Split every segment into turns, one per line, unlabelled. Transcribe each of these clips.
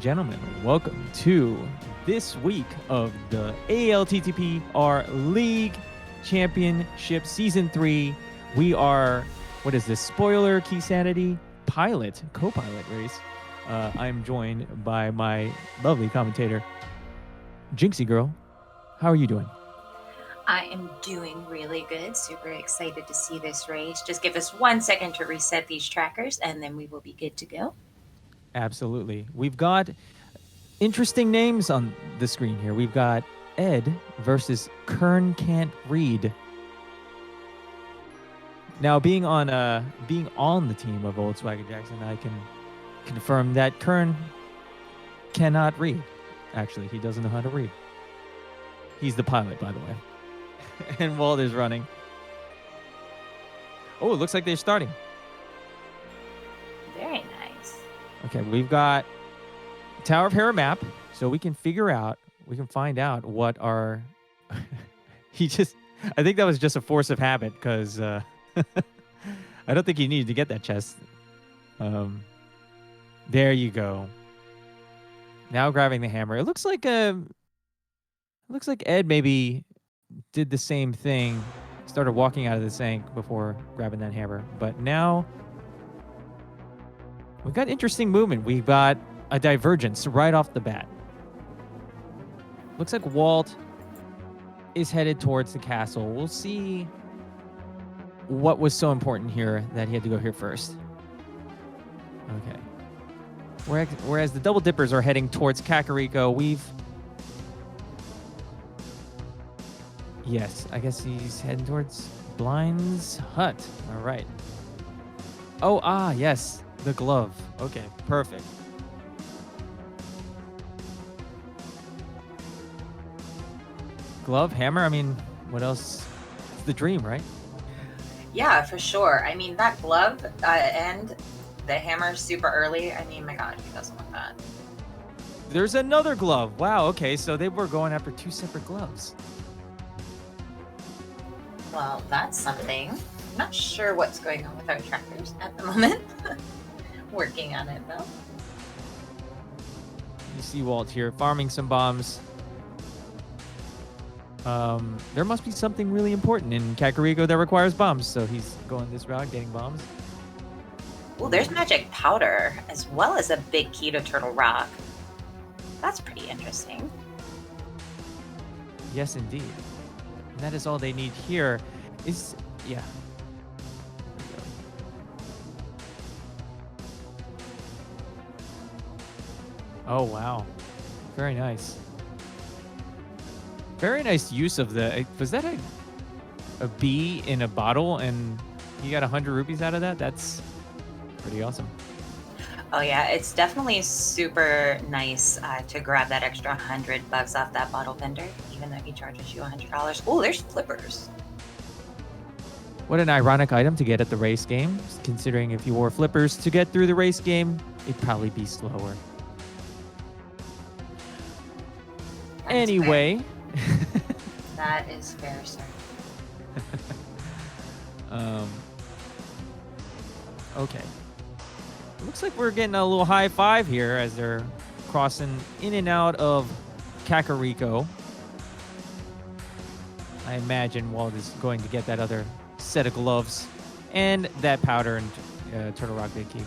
gentlemen, welcome to this week of the ALTTPR League Championship Season 3. We are, what is this, spoiler key sanity pilot, co-pilot race. I'm joined by my lovely commentator, Jinxie Girl. How are you doing?
I am doing really good. Super excited to see this race. Just give us 1 second to reset these trackers and then we will be good to go.
Absolutely. We've got interesting names on the screen here. We've got Ed versus Kern Can't Read. Now, being on the team of OldSwagaJackson, I can confirm that Kern cannot read. Actually, he doesn't know how to read. He's the pilot, by the way. And Walter's running. Oh, it looks like they're starting.
Very nice.
Okay, we've got Tower of Hera map, so we can find out what our... I think that was just a force of habit, because I don't think he needed to get that chest. There you go. Now grabbing the hammer. It looks like Ed maybe did the same thing, started walking out of the sink before grabbing that hammer. But now we've got interesting movement. We've got a divergence right off the bat. Looks like Walt is headed towards the castle. We'll see what was so important here that he had to go here first. Okay. Whereas the Double Dippers are heading towards Kakariko, Yes, I guess he's heading towards Blind's hut. All right. Oh, yes, the glove. Okay, perfect. Glove, hammer, I mean, what else? It's the dream, right?
Yeah, for sure. I mean, that glove and the hammer super early. I mean, my God, who doesn't want that?
There's another glove. Wow, okay, so they were going after 2 separate gloves.
Well, that's something. I'm not sure what's going on with our trackers at the moment. Working on it, though.
You see Walt here farming some bombs. There must be something really important in Kakariko that requires bombs, so he's going this route, getting bombs.
Oh, there's magic powder, as well as a big key to Turtle Rock. That's pretty interesting.
Yes, indeed. And that is all they need here. Yeah. Oh, wow. Very nice. Very nice use of was that a bee in a bottle and you got 100 rupees out of that? That's pretty awesome.
Oh yeah, it's definitely super nice to grab that extra $100 off that bottle vendor, even though he charges you $100. Oh, there's flippers.
What an ironic item to get at the race game, considering if you wore flippers to get through the race game, it'd probably be slower. Anyway.
That is fair, sir.
Okay. Looks like we're getting a little high five here as they're crossing in and out of Kakariko. I imagine Walt is going to get that other set of gloves and that powder and Turtle Rock Big Key.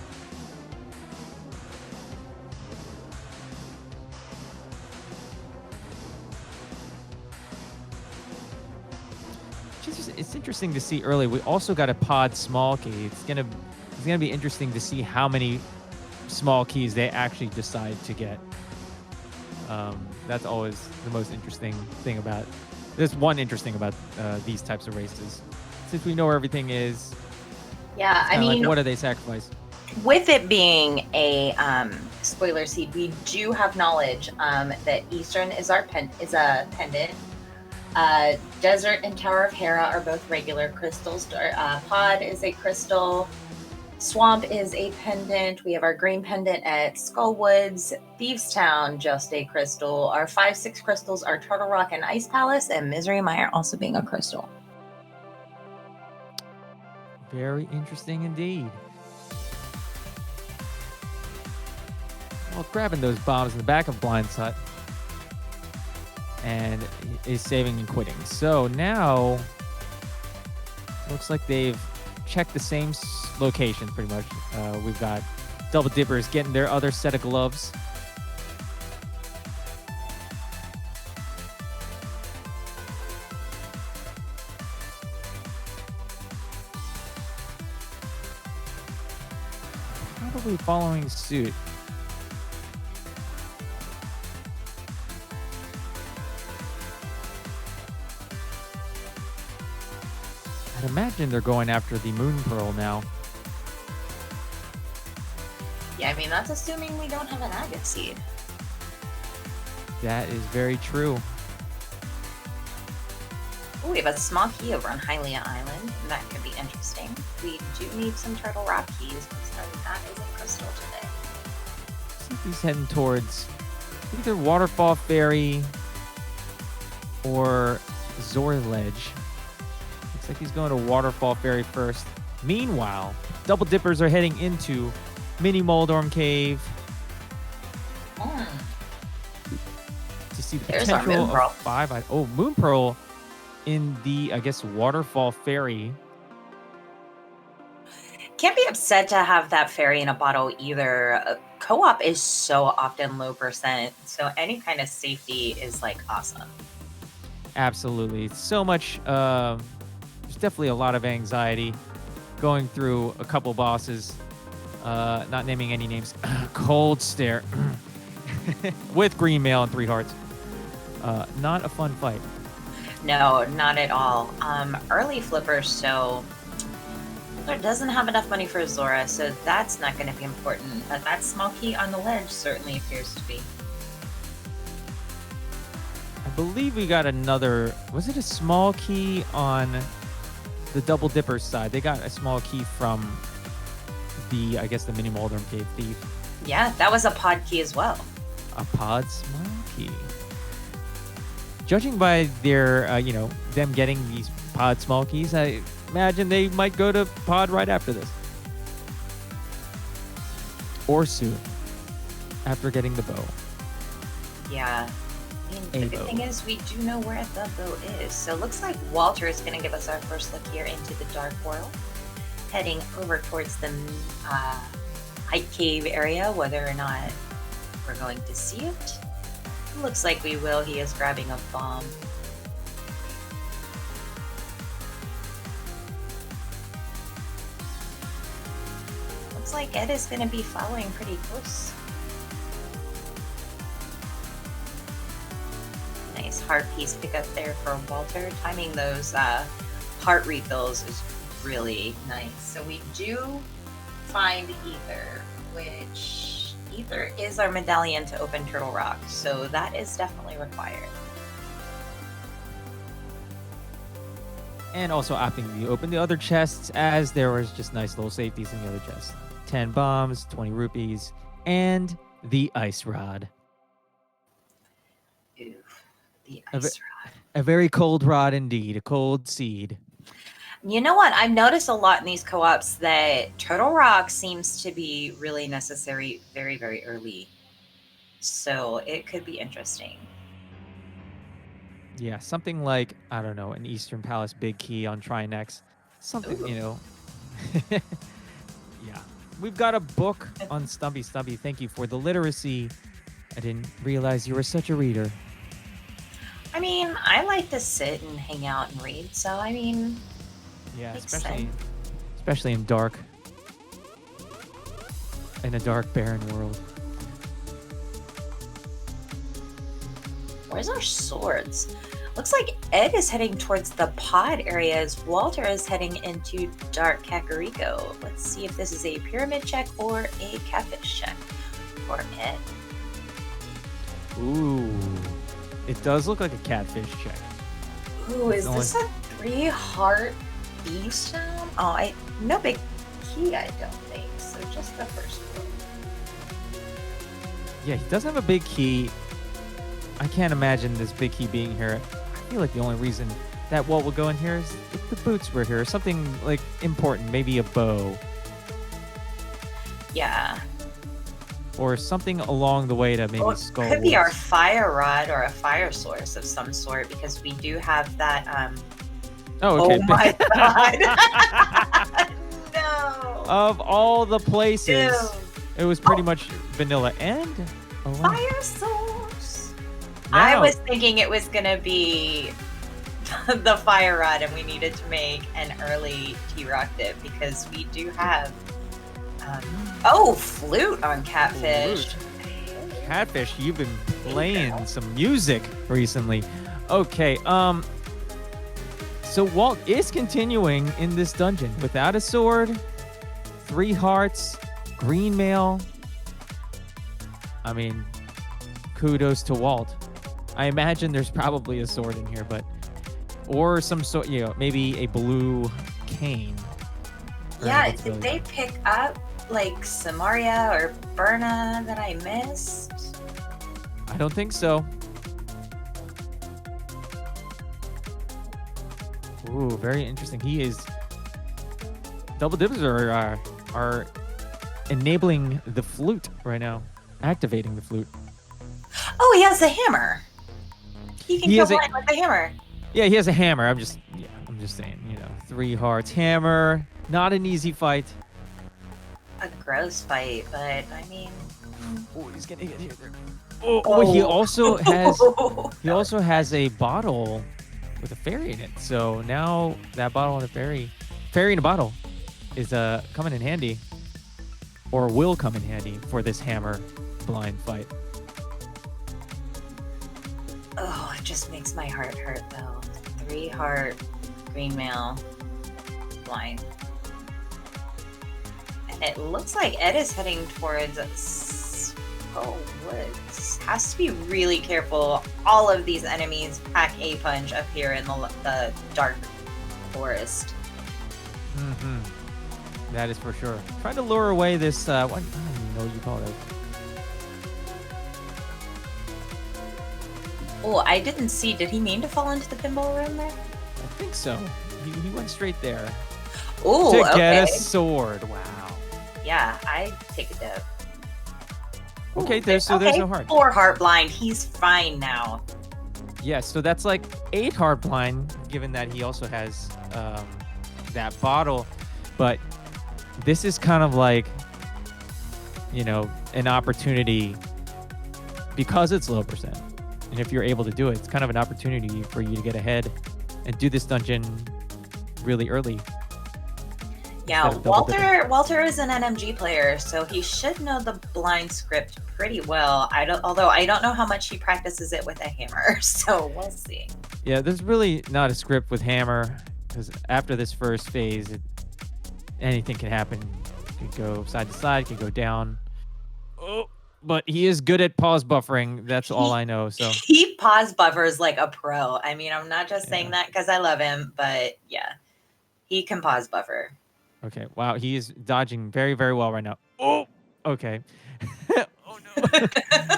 It's interesting to see early. We also got a pod small key. It's gonna be interesting to see how many small keys they actually decide to get. That's always the most interesting thing about. There's one interesting about these types of races, since we know where everything is.
Yeah, I mean,
like, what do they sacrifice?
With it being a spoiler seed, we do have knowledge that Eastern is a pendant. Desert and Tower of Hera are both regular crystals. Pod is a crystal. Swamp is a pendant. We have our green pendant at Skullwoods. Thieves Town, just a crystal. Our 5-6 crystals are Turtle Rock and Ice Palace, and Misery Mire also being a crystal.
Very interesting indeed. well, grabbing those bombs in the back of Blind's hut. And is saving and quitting. So now, looks like they've checked the same location pretty much. We've got Double Dippers getting their other set of gloves. Probably following suit. I'd imagine they're going after the Moon Pearl now.
Yeah, I mean, that's assuming we don't have an agate seed.
That is very true.
Oh, we have a small key over on Hylia Island. That could be interesting. We do need some turtle rock keys, so that is a crystal today.
Looks like he's heading towards either Waterfall Ferry or Zor Ledge. Looks like he's going to Waterfall Ferry first. Meanwhile, Double Dippers are heading into Mini Moldorm Cave to see the
There's our
potential
Moon Pearl.
of 5. Oh, Moon Pearl in the, I guess, Waterfall Ferry.
Can't be upset to have that fairy in a bottle either. Co-op is so often low %, so any kind of safety is like awesome.
Absolutely. So much, there's definitely a lot of anxiety going through a couple bosses. Not naming any names. Cold Stare. With green mail and 3 hearts. Not a fun fight.
No, not at all. Early flipper, so Flipper doesn't have enough money for Zora, so that's not going to be important. But that small key on the ledge certainly appears to be.
I believe we got another. Was it a small key on the Double Dipper side? They got a small key from the, I guess, the Mini Moldorm Cave Thief.
Yeah, that was a pod key as well.
A pod small key. Judging by their, them getting these pod small keys, I imagine they might go to pod right after this. Or soon, after getting the bow.
Yeah. I mean, the good thing is we do know where the bow is. So it looks like Walter is going to give us our first look here into the Dark World. Heading over towards the Height Cave area, whether or not we're going to see it. Looks like we will. He is grabbing a bomb. Looks like Ed is going to be following pretty close. Nice heart piece pickup there for Walter. Timing those heart refills is really nice. So we do find Ether, which Ether is our medallion to open Turtle Rock, so that is definitely required.
And also opting to open the other chests, as there was just nice little safeties in the other chests. 10 bombs, 20 rupees, and the ice rod.
Ooh, the ice rod.
A very cold rod indeed, a cold seed.
You know what? I've noticed a lot in these co-ops that Turtle Rock seems to be really necessary very, very early. So it could be interesting.
Yeah, something like, I don't know, an Eastern Palace big key on Trinex. Something,
Ooh.
Yeah. We've got a book on Stumpy. Thank you for the literacy. I didn't realize you were such a reader.
I mean, I like to sit and hang out and read, so I mean...
Yeah,
Makes
especially in a dark, barren world.
Where's our swords? Looks like Ed is heading towards the pod area as Walter is heading into Dark Kakariko. Let's see if this is a pyramid check or a catfish check for Ed.
Ooh, it does look like a catfish check.
Ooh, is this a 3-heart beef sound? Oh, no big key, I don't think. So just the first one.
Yeah, he does have a big key. I can't imagine this big key being here. I feel like the only reason that Walt would go in here is if the boots were here. Something like important, maybe a bow.
Yeah.
or something along the way to maybe
Well, it
skull
could be our
wolves.
fire rod or a fire source of some sort because we do have that.
Oh,
Oh
okay.
my god! No.
Of all the places,
Ew.
it was pretty much vanilla and a lamp.
Fire source. I
Now,
was thinking it was gonna be the fire rod, and we needed to make an early T-Rock dip because we do have. Flute on catfish.
Catfish, you've been playing some music recently. Okay, so Walt is continuing in this dungeon without a sword, 3 hearts, green mail. I mean, kudos to Walt. I imagine there's probably a sword in here, or some sort, maybe a blue cane.
Yeah, did they pick up like Samaria or Berna that I missed?
I don't think so. Ooh, very interesting. He is. Double dips are enabling the flute right now, activating the flute.
Oh, he has a hammer. He can kill blind with a hammer.
Yeah, he has a hammer. I'm just saying, 3 hearts, hammer. Not an easy fight.
A gross fight, but I mean.
Oh, he's gonna get here. Oh, he also has a bottle with a fairy in it. So now that bottle and a fairy in a bottle, is coming in handy, or will come in handy for this hammer blind fight.
Oh, it just makes my heart hurt though. 3 heart, green mail, blind. And it looks like Ed is heading towards woods. Has to be really careful. All of these enemies pack a punch up here in the dark forest.
Mm-hmm. That is for sure. Trying to lure away this, I don't even know what you call it.
Oh, I didn't see. Did he mean to fall into the pinball room there?
I think so. He went straight there.
Oh,
to get a sword. Wow.
Yeah, I take a dip.
Okay, there's no heart.
4 heart blind. He's fine now.
Yeah, so that's like 8 heart blind, given that he also has that bottle. But this is kind of like, an opportunity because it's low percent. And if you're able to do it, it's kind of an opportunity for you to get ahead and do this dungeon really early.
Yeah, Walter is an NMG player, so he should know the blind script pretty well. Although I don't know how much he practices it with a hammer, so we'll see.
Yeah, there's really not a script with hammer, because after this first phase, anything can happen. It could go side to side, could go down. Oh, but he is good at pause buffering. That's all I know. So
he pause buffers like a pro. I mean, I'm not just saying that because I love him, but yeah, he can pause buffer.
Okay. Wow. He is dodging very, very well right now. Oh, okay. Oh, no.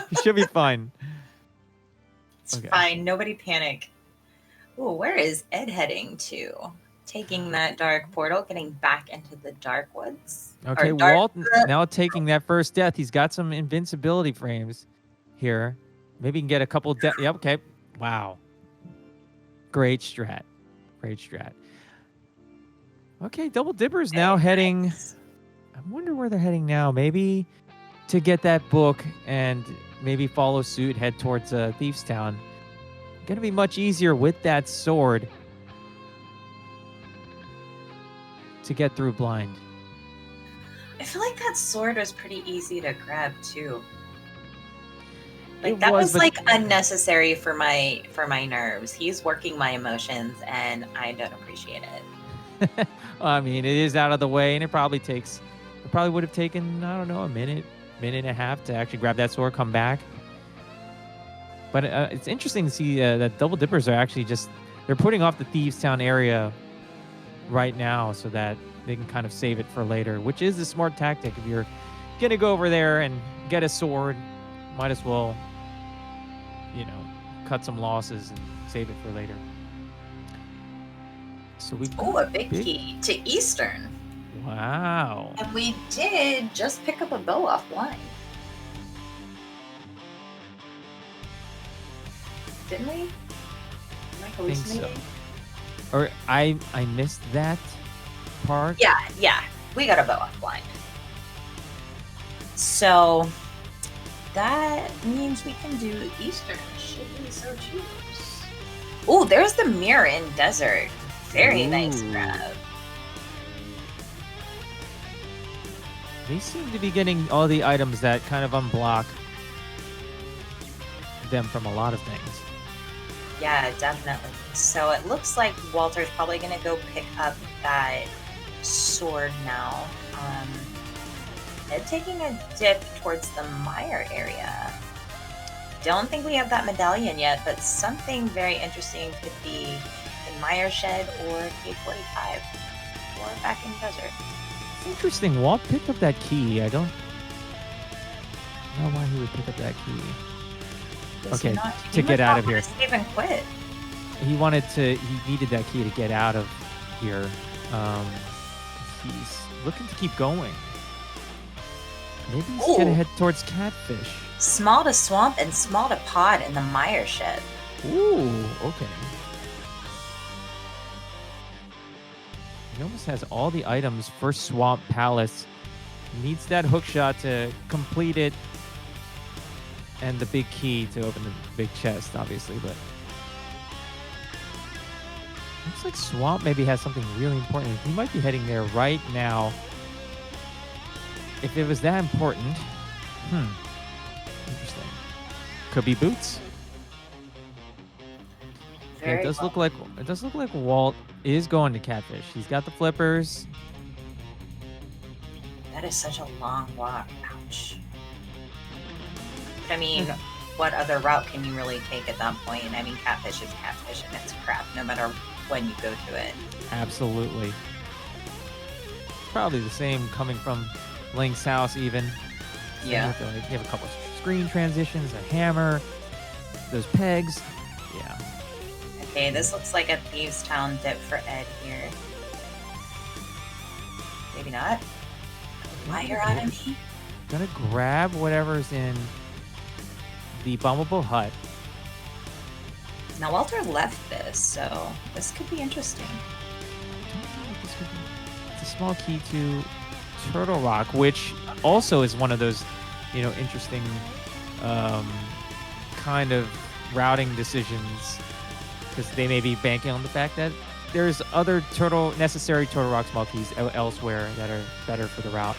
He should be fine.
It's fine. Nobody panic. Oh, where is Ed heading to? Taking that dark portal, getting back into the dark woods.
Okay, Walt now taking that first death. He's got some invincibility frames here. Maybe he can get a couple death. Yep, okay. Wow. Great strat. Great strat. Okay, Double Dipper's now heading. I wonder where they're heading now. Maybe to get that book and maybe follow suit, head towards Thieves Town. Gonna be much easier with that sword to get through blind.
I feel like that sword was pretty easy to grab too. Like that was like unnecessary for my nerves. He's working my emotions and I don't appreciate it.
I mean, it is out of the way and it probably would have taken, I don't know, a minute and a half to actually grab that sword, come back. But it's interesting to see that Double Dippers are actually they're putting off the Thieves Town area right now so that they can kind of save it for later, which is a smart tactic. If you're going to go over there and get a sword, might as well, cut some losses and save it for later. So we
a big key to Eastern.
Wow.
And we did just pick up a bow off blind. didn't we? Am I
think so.
hallucinating?
Or I missed that part.
Yeah. We got a bow off blind. So that means we can do Eastern, should we so choose. Oh, there's the mirror in desert. Very nice
Ooh.
grab.
They seem to be getting all the items that kind of unblock them from a lot of things.
Yeah, definitely. So it looks like Walter's probably going to go pick up that sword now. Taking a dip towards the Meyer area. Don't think we have that medallion yet, but something very interesting could be in Meyer Shed or K45 or back in desert.
It's interesting. Walt picked up that key. I don't know why he would pick up that key.
Does
Okay,
he not-
to
he
get
must
out
not
of
wanna
here.
Save and quit.
He needed that key to get out of here. He's looking to keep going. Maybe he's gonna
Ooh.
head towards Catfish.
Small to swamp and small to pod in the Meyer Shed.
Ooh, okay. He almost has all the items for Swamp Palace. Needs that hook shot to complete it. And the big key to open the big chest, obviously, but looks like Swamp maybe has something really important. He might be heading there right now. If it was that important, interesting. Could be boots.
Very
It does
well.
look like Walt is going to Catfish. He's got the flippers.
That is such a long walk. Ouch. But I mean, what other route can you really take at that point? I mean, Catfish is Catfish and it's crap no matter when you go to it.
Absolutely. Probably the same coming from Link's house even.
Yeah.
You have a couple of screen transitions, a hammer, those pegs. Yeah.
Okay, this looks like a Thieves Town dip for Ed here. Maybe not. Fire out of me.
Gonna grab whatever's in the Bumblebeetle hut.
Now Walter left this, so this could be interesting.
It's a small key to Turtle Rock, which also is one of those, interesting kind of routing decisions, because they may be banking on the fact that there's other necessary Turtle Rock small keys elsewhere that are better for the route.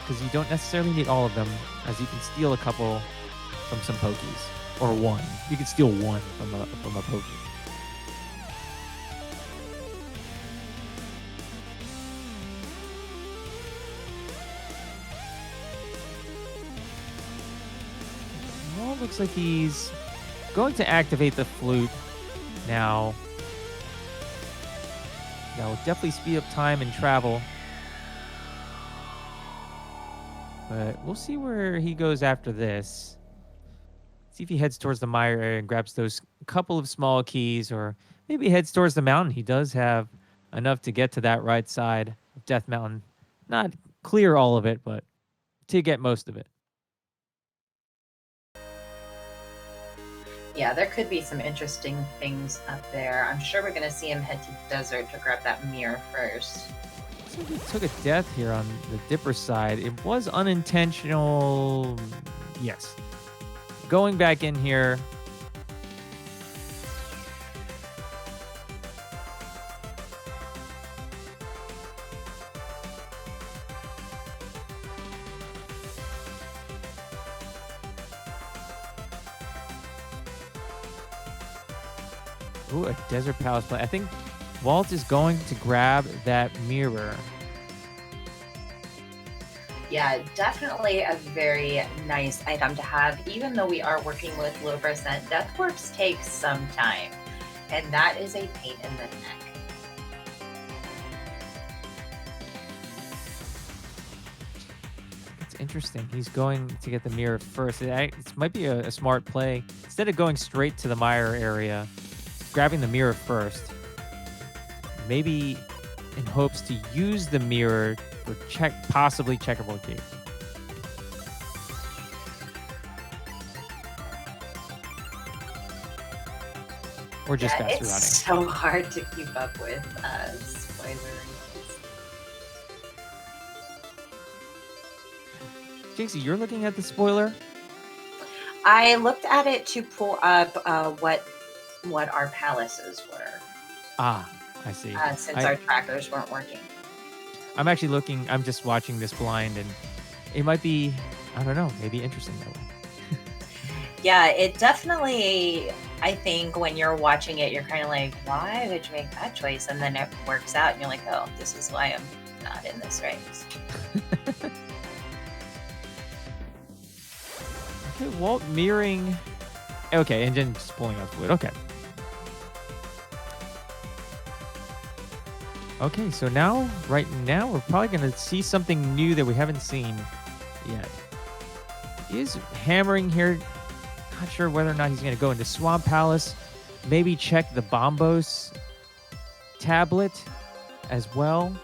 Because you don't necessarily need all of them, as you can steal a couple from some pokies, or one. You can steal one from a pokey. Well, it looks like he's going to activate the flute now. That will definitely speed up time and travel. But we'll see where he goes after this. See if he heads towards the Meyer area and grabs those couple of small keys, or maybe heads towards the mountain. He does have enough to get to that right side of Death Mountain. Not clear all of it, but to get most of it.
Yeah, there could be some interesting things up there. I'm sure we're going to see him head to the desert to grab that mirror first.
So he took a death here on the Dipper side. It was unintentional. Yes. Going back in here. Ooh, a Desert Palace play. I think Walt is going to grab that mirror.
Yeah, definitely a very nice item to have. Even though we are working with low percent, Deathworks takes some time, and that is a pain in the neck.
It's interesting. He's going to get the mirror first. It might be a smart play. Instead of going straight to the Meyer area, grabbing the mirror first. Maybe in hopes to use the mirror for possibly checkerboard key. Or just
Yeah,
faster
it's
routing?
so hard to keep up with spoilers.
Jinxie, you're looking at the spoiler?
I looked at it to pull up what our palaces were.
Ah, I see.
Since our trackers weren't working.
I'm actually looking, I'm just watching this blind, and it might be, I don't know, maybe interesting that way.
Yeah, it definitely, I think when you're watching it, you're kind of like, why would you make that choice? And then it works out, and you're like, oh, this is why I'm not in this race.
Okay, Walt mirroring. Okay, and then just pulling out fluid. Okay. Okay, so now, right now, we're probably going to see something new that we haven't seen yet. He is hammering here. Not sure whether or not he's going to go into Swamp Palace. Maybe check the Bombos tablet as well.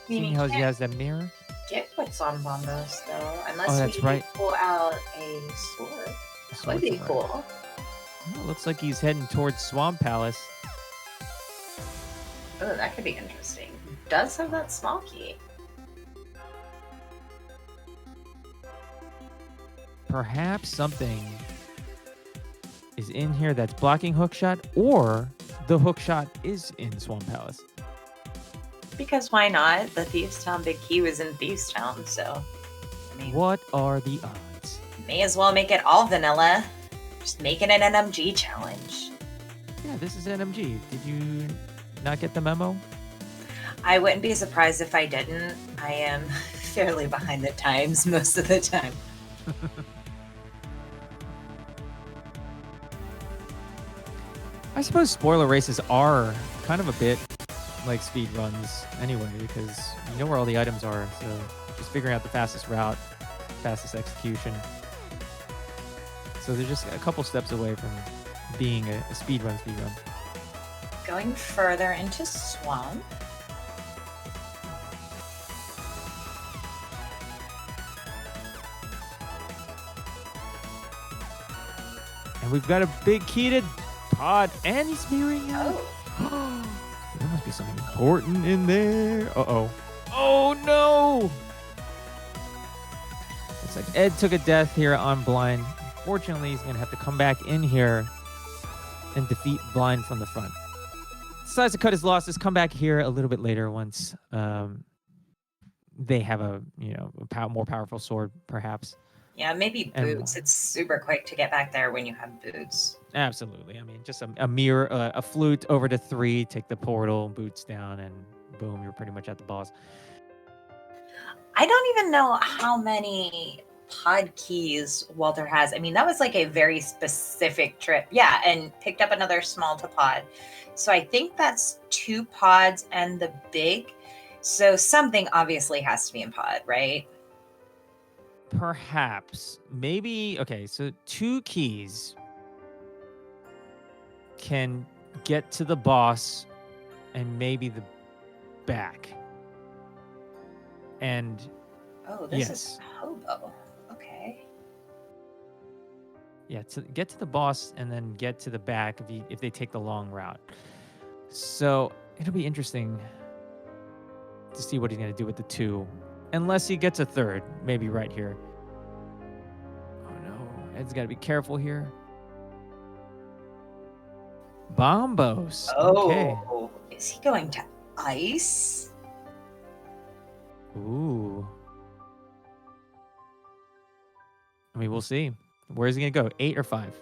Seeing how he has that mirror.
Get what's on Bombos, though. Unless
that's right.
Pull out a sword. That would be cool.
Well, looks like he's heading towards Swamp Palace.
Oh, that could be interesting. He does have that small key.
Perhaps something is in here that's blocking hookshot, or the hookshot is in Swamp Palace.
Because why not? The Thieves Town Big Key was in Thieves Town, so I mean,
what are the odds?
May as well make it all vanilla. Just making an NMG challenge.
Yeah, this is NMG. Did you not get the memo?
I wouldn't be surprised if I didn't. I am fairly behind the times most of the time.
I suppose spoiler races are kind of a bit like speed runs anyway, because you know where all the items are, so just figuring out the fastest route, fastest execution. So they're just a couple steps away from being a speed run.
Going further into Swamp.
And we've got a big key to pod, and he's mirroring it.
Oh.
There must be something important in there. Uh-oh. Oh, no! Looks like Ed took a death here on Blind. Unfortunately, he's going to have to come back in here and defeat Blind from the front. Decides to cut his losses, come back here a little bit later once they have a more powerful sword, perhaps.
Yeah, maybe boots. It's super quick to get back there when you have boots.
Absolutely. I mean, just a mirror, a flute over to 3, take the portal, boots down, and boom, you're pretty much at the boss.
I don't even know how many pod keys Walther has. I mean, that was like a very specific trip. Yeah, and picked up another small to pod. So I think that's 2 pods and the big. So something obviously has to be in pod, right?
Perhaps. Maybe. Okay, so 2 keys can get to the boss and maybe the back. And
this is Hobo. Okay.
Yeah, to get to the boss and then get to the back if they take the long route. So it'll be interesting to see what he's going to do with the 2. Unless he gets a 3rd, maybe right here. Oh no, Ed's got to be careful here. Bombos. Okay.
Is he going to ice?
Ooh. I mean, we'll see. Where's he going to go? 8 or 5?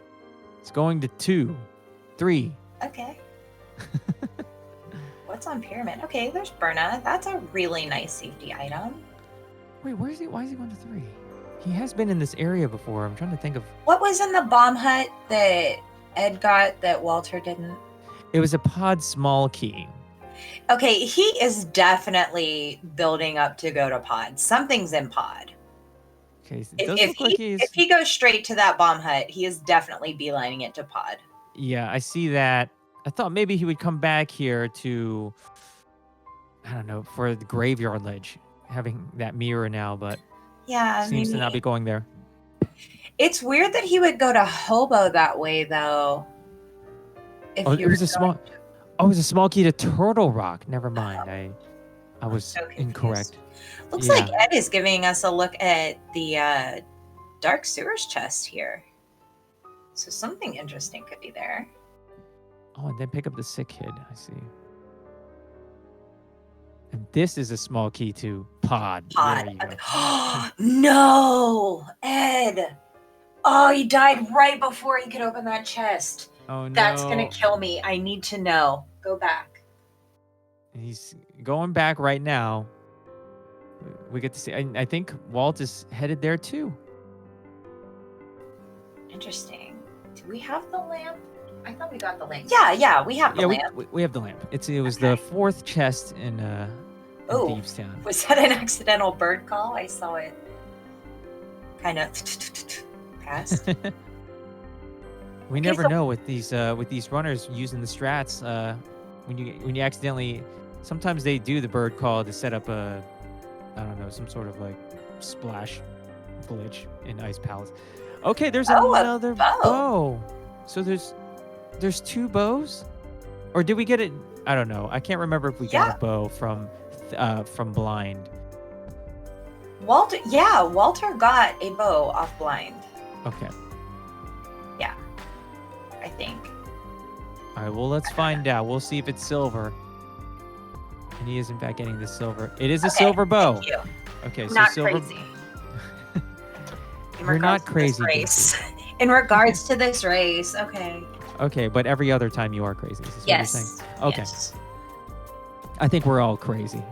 It's going to 2, 3.
Okay. What's on Pyramid? Okay, there's Berna. That's a really nice safety item.
Wait, why is he going to 3? He has been in this area before. I'm trying to think of...
What was in the bomb hut that Ed got that Walter didn't?
It was a pod small key.
Okay, he is definitely building up to go to pod. Something's in pod.
Okay, it does look like
if he goes straight to that bomb hut, he is definitely beelining it to pod.
Yeah, I see that. I thought maybe he would come back here to, I don't know, for the graveyard ledge, having that mirror now, but
yeah,
seems to not be going there.
It's weird that he would go to Hobo that way, though. If
Oh,
you're
it was a small. Oh, it was a small key to Turtle Rock. Never mind. I was
so confused.
incorrect.
Looks
Yeah.
like Ed is giving us a look at the dark sewers chest here. So something interesting could be there.
Oh, and then pick up the sick kid. I see. And this is a small key to Pod. There you go.
No, Ed. Oh, he died right before he could open that chest.
Oh no.
That's gonna kill me. I need to know. Go back.
He's going back right now. We get to see. I think Walt is headed there too.
Interesting. Do we have the lamp? I thought we got the lamp. Yeah, we have the lamp.
We have the lamp. It was the fourth chest in Thieves Town.
Was that an accidental bird call? I saw it kind of past.
We never know with these runners using the strats. When you accidentally, sometimes they do the bird call to set up I don't know, some sort of like splash glitch in Ice Palace. Okay, there's another bow. So there's two bows, or did we get it? I don't know. I can't remember if we got a bow from Blind.
Walter got a bow off Blind.
Okay.
Yeah, I think.
All right. Well, let's find out. We'll see if it's silver. And he is in fact getting the silver. It is a silver bow.
Thank you.
Okay, so
not
silver.
Crazy.
You're not crazy.
In regards to this race, okay.
Okay, but every other time you are crazy. Is this what you're saying? Okay.
Yes.
I think we're all crazy.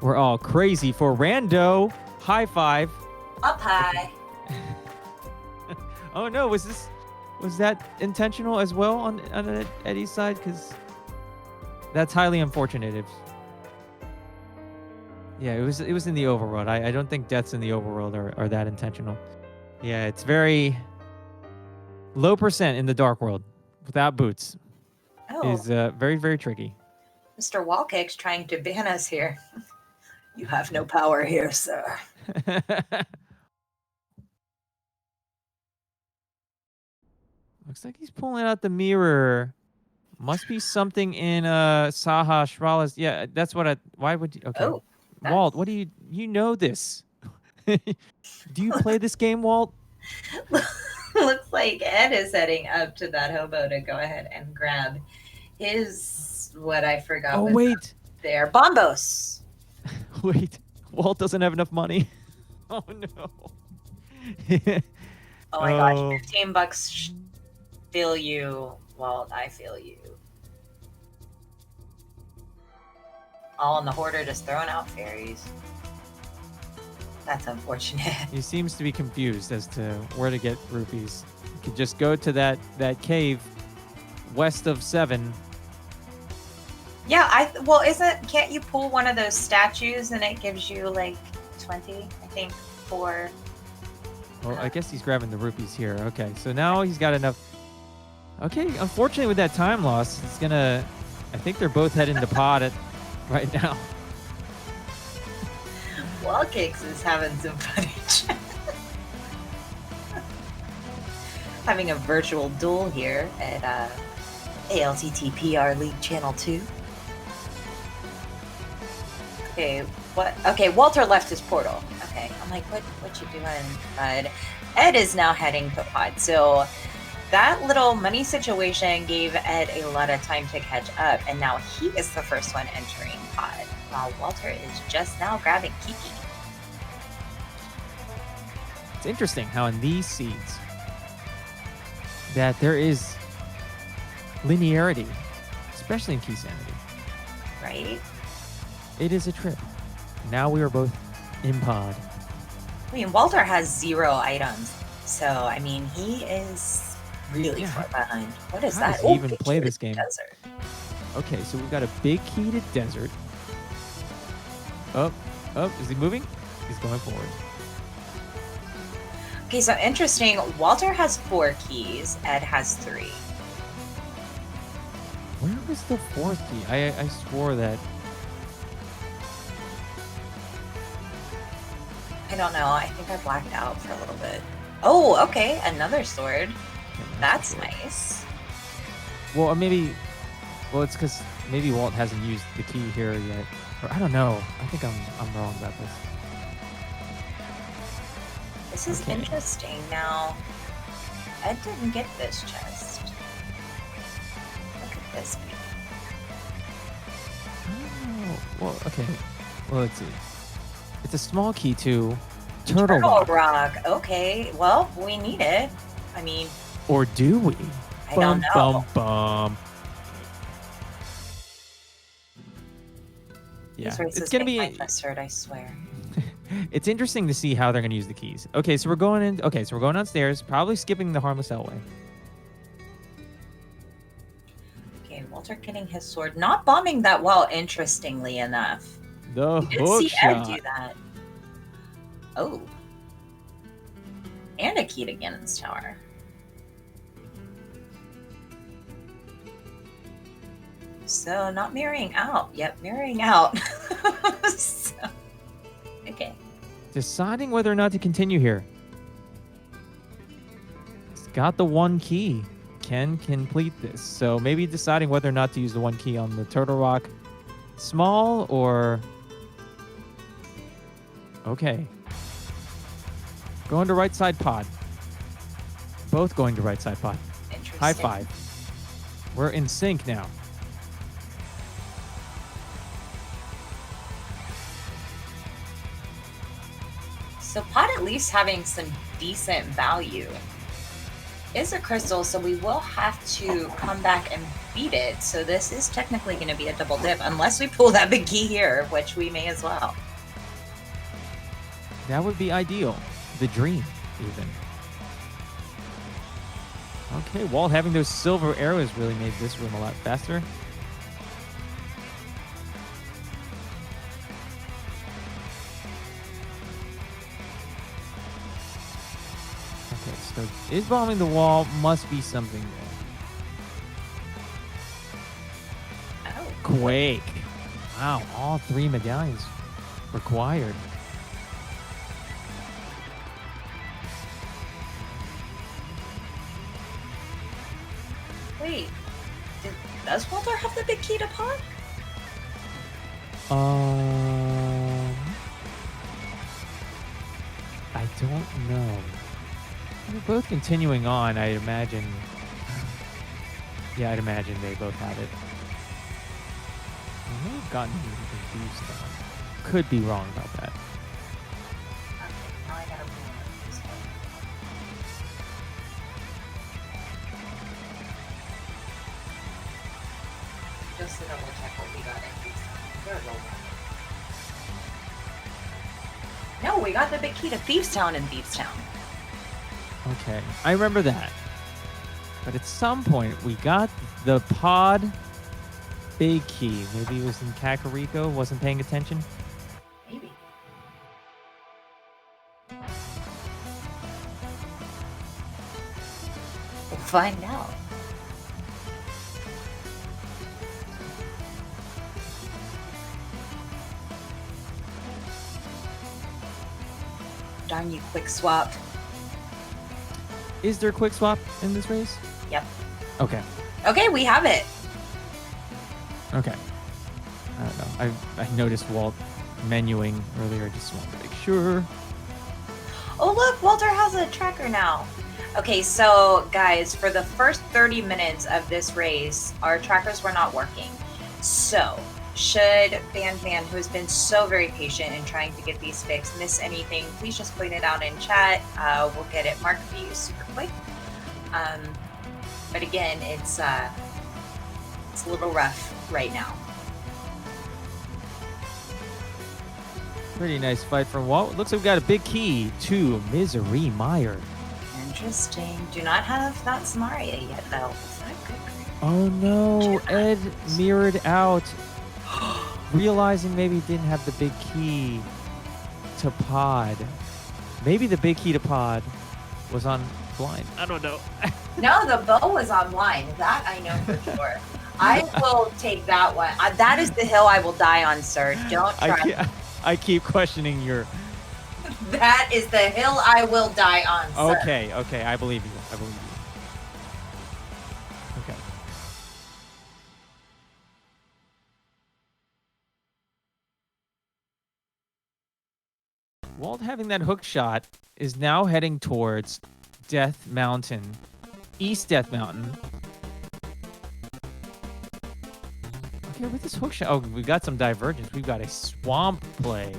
We're all crazy for Rando. High five.
Up high.
Oh no, was that intentional as well on Eddie's side? Because that's highly unfortunate. Yeah, it was in the overworld. I don't think deaths in the overworld are that intentional. Yeah, it's very low percent in the dark world without boots. Is very, very tricky.
Mr. Walkick's trying to ban us here. You have no power here, sir.
Looks like he's pulling out the mirror. Must be something in Saha Shrala's. Yeah, that's what why would you? Okay.
Oh,
Walt, what do you know this? Do you play this game, Walt?
Looks like Ed is heading up to that hobo to go ahead and grab his, what I forgot.
Oh, wait.
There. Bombos.
Wait. Walt doesn't have enough money. Oh, no.
Oh, my gosh. $15. Feel you, Walt. I feel you. All in the hoarder just throwing out fairies. That's unfortunate.
He seems to be confused as to where to get rupees. You could just go to that cave west of 7.
Yeah, can't you pull one of those statues and it gives you like 20, I think, for...
Well, I guess he's grabbing the rupees here. Okay, so now he's got enough. Okay, unfortunately with that time loss, it's gonna... I think they're both heading to pod right now.
Wallkicks is having some footage. Having a virtual duel here at ALTTPR League Channel 2. Okay, what? Okay, Walter left his portal. Okay, I'm like, what you doing, bud? Ed is now heading to pod. So that little money situation gave Ed a lot of time to catch up, and now he is the first one entering pod, while Walter is just now grabbing Kiki.
It's interesting how in these seeds that there is linearity, especially in Key Sanity.
Right?
It is a trip. Now we are both in pod.
I mean, Walter has 0 items, so I mean, he is really far behind. What is that?
Does he even play this game?
Desert.
Okay, so we've got a big key to desert. Oh, is he moving? He's going forward.
Okay, so interesting. Walter has 4 keys. Ed has 3.
Where was the 4th key? I swore that.
I don't know. I think I blacked out for a little bit. Oh, okay. Another sword. That's nice.
Well, or maybe. Well, it's because maybe Walt hasn't used the key here yet. Or I don't know. I think I'm wrong about this.
This is interesting. Now, Ed didn't get this chest. Look at this key.
Oh, well, okay. Well, let's see. It's a small key too. Turtle
Rock. Okay. Well, we need it. I mean.
Or do we?
I don't know.
Bum. Yeah, it's gonna be.
Mustard, I swear.
It's interesting to see how they're gonna use the keys. Okay, so we're going in. Okay, so we're going downstairs. Probably skipping the harmless Elway.
Okay, Walter getting his sword, not bombing that well. Interestingly enough,
the
we did
hook
see
shot.
Ed do that. Oh, and a key to Ganon's tower. So not mirroring out. Yep, mirroring out. So, okay.
Deciding whether or not to continue here. It's got the one key. Can complete this. So maybe deciding whether or not to use the one key on the Turtle Rock. Small or... Okay. Going to right side pod. Both going to right side pod.
Interesting.
High five. We're in sync now.
So pod at least having some decent value is a crystal, so we will have to come back and beat it. So this is technically going to be a double dip, unless we pull that big key here, which we may as well.
That would be ideal. The dream, even. Okay, Walt having those silver arrows really made this room a lot faster. Okay, so is bombing the wall, must be something there.
Oh.
Quake. Wow, all 3 medallions required.
Wait, does Walter have the big key to pod?
I don't know. We're both continuing on, I'd imagine. Yeah, I'd imagine they both have it. I may have gotten confused though. Could be wrong about that.
Okay, now I gotta pull it this way. Just to double check what we got in Thievestown. No, we got the big key to Thievestown in Thievestown.
Okay, I remember that. But at some point, we got the pod big key. Maybe it was in Kakariko, wasn't paying attention.
Maybe. We'll find out. Darn you, quick swap.
Is there a quick swap in this race?
Yep.
Okay.
Okay, we have it.
Okay. I don't know. I noticed Walt menuing earlier. Just wanted to make sure.
Oh, look, Walter has a tracker now. Okay, so guys, for the first 30 minutes of this race, our trackers were not working. So, should Van, who has been so very patient in trying to get these fixed, miss anything, please just point it out in chat. We'll get it marked for you super quick. But again, it's a little rough right now.
Pretty nice fight from Walt. Looks like we got a big key to Misery Meyer.
Interesting. Do not have that Samaria yet, though. Is that good?
Oh no, Ed mirrored out, realizing maybe he didn't have the big key to pod. Maybe the big key to pod was on blind. I don't know.
No, the bow was online. That I know for sure. I will take that one. That is the hill I will die on, sir. Don't try.
I keep questioning your...
That is the hill I will die on, sir.
Okay, I believe you. Okay. Walt having that hook shot is now heading towards Death Mountain, East Death Mountain. Okay, with this hook shot, oh, we got some divergence. We've got a swamp play.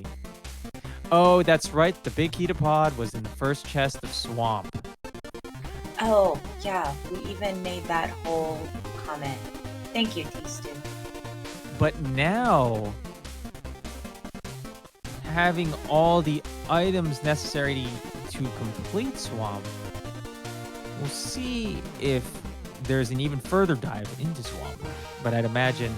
Oh, that's right. The big Ketapod was in the first chest of swamp.
Oh, yeah. We even made that whole comment. Thank you, T-Stu.
But now, having all the items necessary to complete swamp, we'll see if there's an even further dive into swamp. But I'd imagine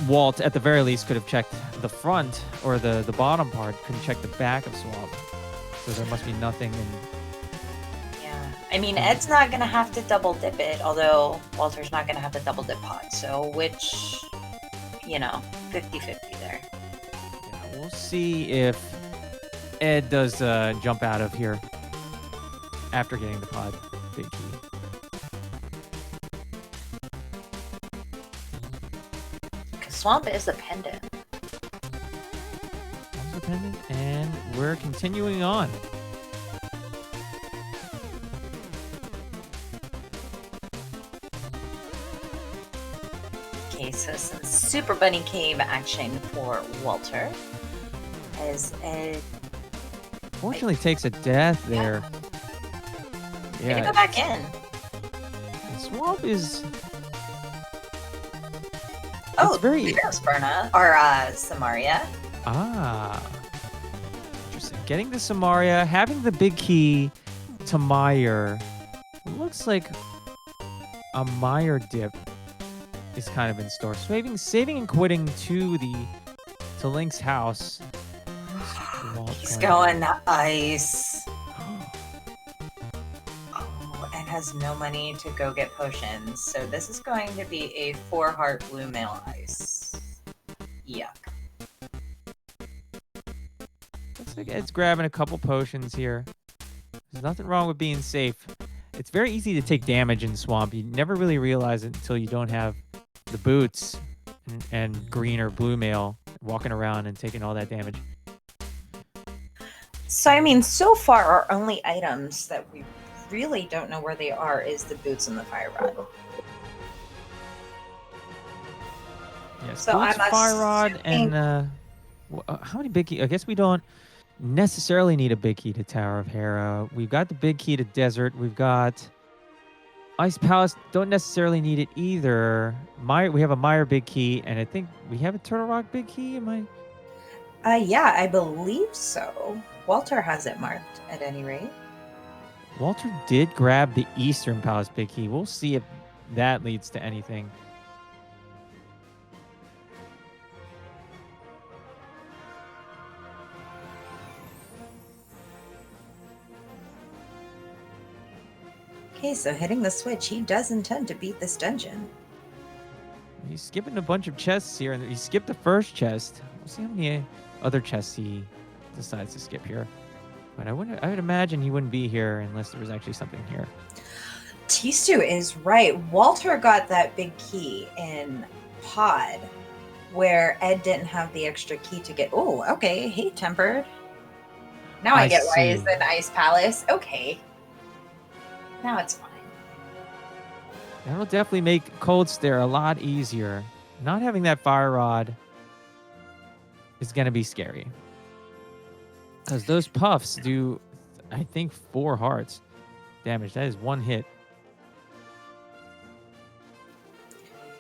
Walt, at the very least, could have checked the front or the bottom part, couldn't check the back of swamp. So there must be nothing in...
Yeah. I mean, Ed's not going to have to double dip it, although Walter's not going to have to double dip pod. So which, 50-50 there.
Yeah, we'll see if Ed does jump out of here after getting the pod big key.
Swamp is a pendant.
Swamp's a pendant, and we're continuing on.
Okay, so some Super Bunny Cave action for Walter. As Ed...
Fortunately, takes a death there.
Yeah. Gonna go back in.
Swamp is...
Oh, very Sperna or Samaria.
Ah, interesting. Getting the Samaria, having the big key to Meyer. Looks like a Meyer dip is kind of in store. Saving and quitting to Link's house.
He's going ice. Has no money to go get potions, so this is going to be a 4-heart blue mail ice. Yuck.
Looks like Ed's grabbing a couple potions here. There's nothing wrong with being safe. It's very easy to take damage in Swamp. You never really realize it until you don't have the boots and green or blue mail walking around and taking all that damage.
So, I mean, so far our only items that we really don't know where they are is the boots and the fire rod.
Yes, so boots, fire rod, and how many big keys? I guess we don't necessarily need a big key to Tower of Hera. We've got the big key to Desert. We've got Ice Palace. Don't necessarily need it either. We have a Meyer big key, and I think we have a Turtle Rock big key.
Yeah, I believe so. Walter has it marked at any rate.
Walter did grab the Eastern Palace big key. We'll see if that leads to anything.
Okay, so hitting the switch, he does intend to beat this dungeon.
He's skipping a bunch of chests here, and he skipped the first chest. We'll see how many other chests he decides to skip here. But I would imagine he wouldn't be here unless there was actually something here.
T-Stu is right. Walter got that big key in Pod, where Ed didn't have the extra key to get... Oh, okay. Hey, Tempered. Now I get why he's in Ice Palace. Okay. Now it's fine.
That'll definitely make Cold Stare a lot easier. Not having that fire rod is going to be scary. Because those puffs do, I think, 4 hearts damage. That is 1 hit.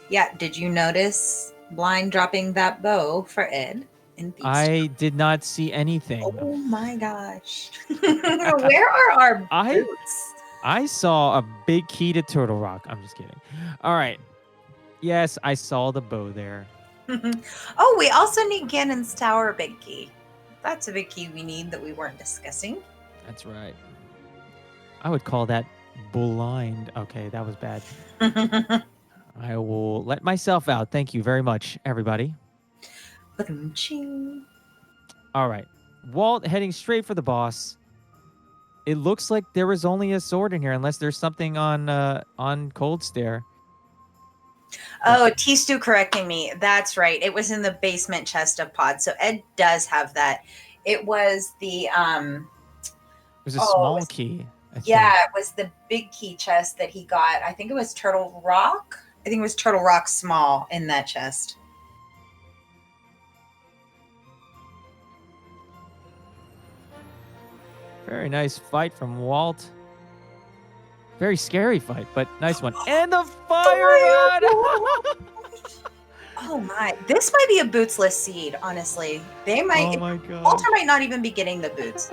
Yeah, did you notice Blind dropping that bow for Ed?
I did not see anything.
Oh my gosh. Where are our boots?
I saw a big key to Turtle Rock. I'm just kidding. All right. Yes, I saw the bow there.
Oh, we also need Ganon's Tower big key. That's a big key we need that we weren't discussing.
That's right. I would call that blind. Okay, that was bad. I will let myself out. Thank you very much, everybody. All right. Walt heading straight for the boss. It looks like there was only a sword in here, unless there's something on Cold Stare.
Oh, T-Stu correcting me. That's right. It was in the basement chest of pods. So Ed does have that. It was the
It was a small key.
Yeah, it was the big key chest that he got. I think it was Turtle Rock. I think it was Turtle Rock small in that chest.
Very nice fight from Walt. Very scary fight, but nice one. And the fire rod!
Oh my. This might be a bootsless seed, honestly. They might.
Oh my god.
Walter might not even be getting the boots.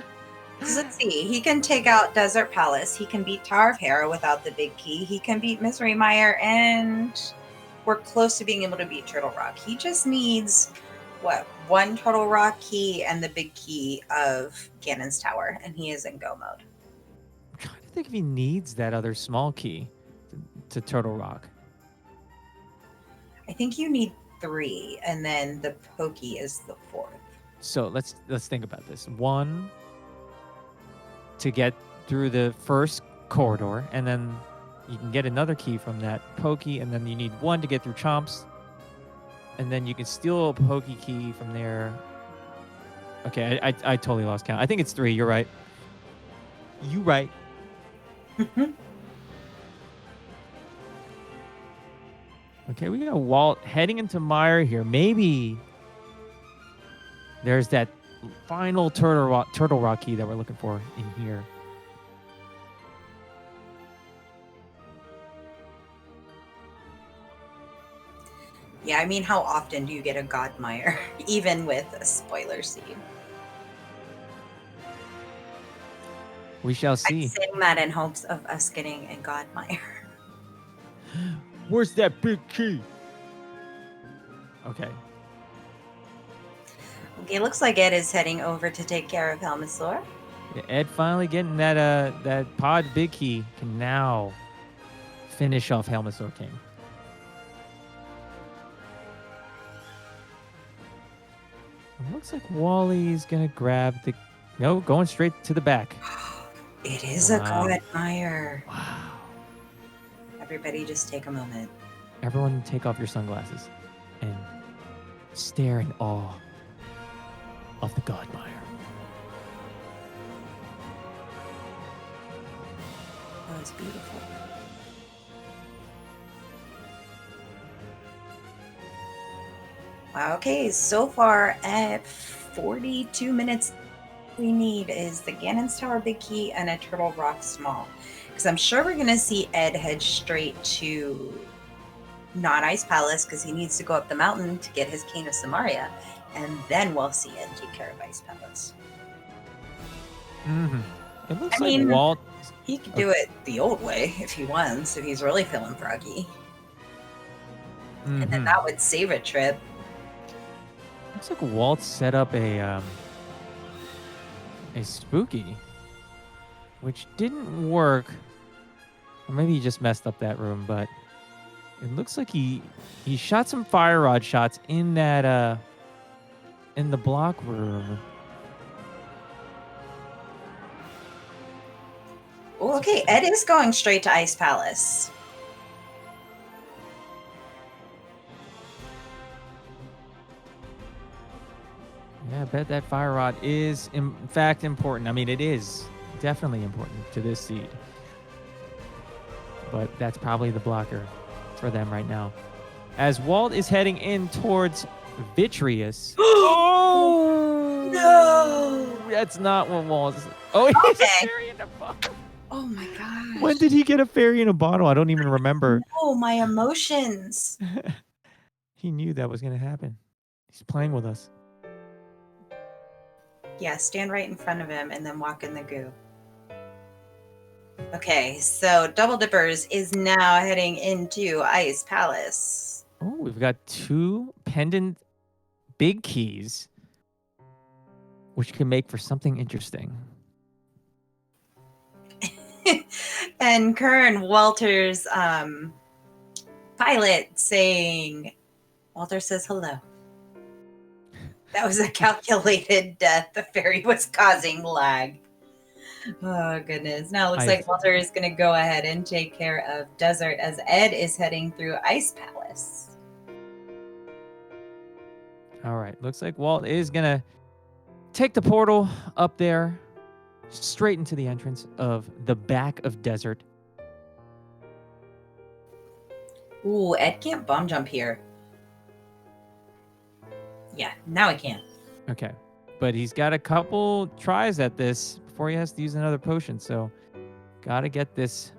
Because let's see. He can take out Desert Palace. He can beat Tower of Hera without the big key. He can beat Misery Mire. And we're close to being able to beat Turtle Rock. He just needs, what, one Turtle Rock key and the big key of Ganon's Tower. And he is in go mode.
I'm trying to think if he needs that other small key to Turtle Rock.
I think you need 3, and then the Pokey is the 4th.
So let's think about this. 1 to get through the first corridor, and then you can get another key from that Pokey, and then you need 1 to get through Chomps, and then you can steal a Pokey key from there. Okay, I totally lost count. I think it's 3. You're right. You right. Okay, we got Walt heading into Mire here. Maybe there's that final Turtle Rock key that we're looking for in here.
Yeah, I mean, how often do you get a God Mire, even with a spoiler seed?
We shall see.
I'm saying that in hopes of us getting a God Mire.
Where's that big key? Okay.
Okay, looks like Ed is heading over to take care of Helmasaur.
Yeah, Ed finally getting that pod big key can now finish off Helmasaur King. It looks like Wally's gonna grab the... No, going straight to the back.
It is a
Wow.
God Mire.
Wow.
Everybody just take a moment.
Everyone take off your sunglasses and stare in awe of the God Mire.
That was beautiful. Wow, okay, so far at 42 minutes, we need is the Ganon's Tower big key and a Turtle Rock small. Because I'm sure we're going to see Ed head straight to non-Ice Palace because he needs to go up the mountain to get his Cane of Samaria. And then we'll see Ed take care of Ice Palace.
Mm-hmm. It looks
I
like
mean,
Walt...
He could do it the old way if he wants, if he's really feeling froggy. And then that would save a trip.
Looks like Walt set up a spooky, which didn't work. Or maybe he just messed up that room, but it looks like he shot some fire rod shots in that in the block room.
Oh, okay, Ed is going straight to Ice Palace.
Yeah, I bet that fire rod is in fact important. I mean, it is definitely important to this seed. But that's probably the blocker for them right now. As Walt is heading in towards Vitreous. Oh!
No!
That's not what Walt is. Oh, he's a fairy in a bottle.
Oh my gosh.
When did he get a fairy in a bottle? I don't even remember.
Oh, my emotions.
He knew that was going to happen. He's playing with us.
Yeah, stand right in front of him and then walk in the goo. Okay, so Double Dippers is now heading into Ice Palace.
Oh, we've got 2 pendant big keys, which can make for something interesting.
And Kern, Walter's pilot, saying, Walter says hello. That was a calculated death. The fairy was causing lag. Oh, goodness. Now it looks like Walter is going to go ahead and take care of Desert as Ed is heading through Ice Palace.
All right. Looks like Walt is going to take the portal up there straight into the entrance of the back of desert.
Ooh, Ed can't bomb jump here. Yeah, now I can.
Okay. But he's got a couple tries at this before he has to use another potion. So got to get this.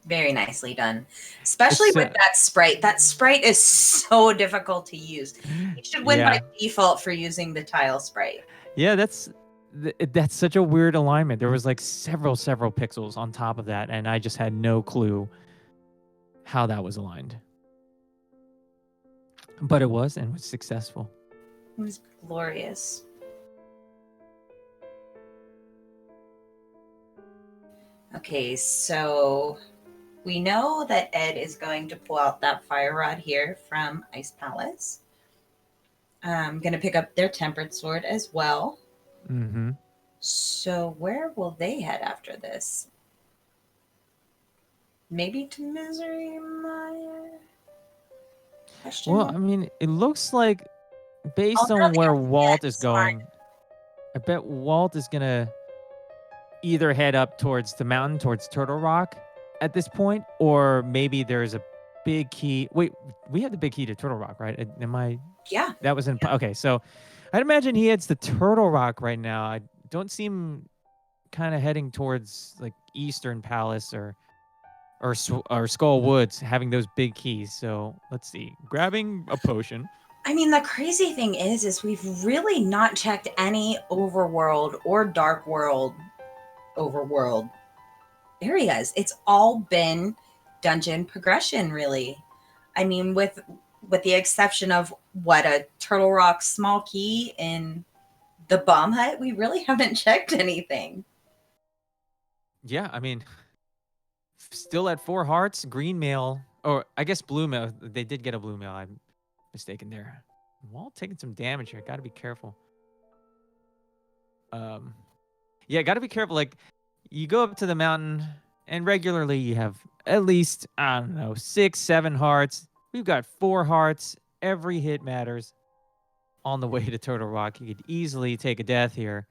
Very nicely done. Especially with that sprite. That sprite is so difficult to use. You should win by default for using the tile sprite.
Yeah, that's such a weird alignment. There was like several pixels on top of that, and I just had no clue how that was aligned. But it was, and was successful.
It was glorious. Okay, so we know that Ed is going to pull out that fire rod here from Ice Palace. I'm going to pick up their tempered sword as well.
Mm-hmm.
So where will they head after this? Maybe to Misery Mire?
Well, I mean, it looks like based on where Walt is going, I bet Walt is going to either head up towards the mountain, towards Turtle Rock at this point, or maybe there's a big key. Wait, we have the big key to Turtle Rock, right? Am I?
Yeah.
That was in. Okay, so I'd imagine he heads to Turtle Rock right now. I don't see him kind of heading towards like Eastern Palace or Skull Woods, having those big keys. So let's see. Grabbing a potion.
I mean, the crazy thing is we've really not checked any overworld or dark world overworld areas. It's all been dungeon progression, really. I mean, with the exception of what a Turtle Rock small key in the bomb hut, we really haven't checked anything.
Yeah, I mean, still at 4 hearts, green mail, or I guess blue mail. They did get a blue mail. I'm mistaken there. Walt taking some damage here. Got to be careful. Yeah, got to be careful. Like, you go up to the mountain, and regularly you have at least, I don't know, 6, 7 hearts. We've got 4 hearts. Every hit matters. On the way to Turtle Rock, you could easily take a death here,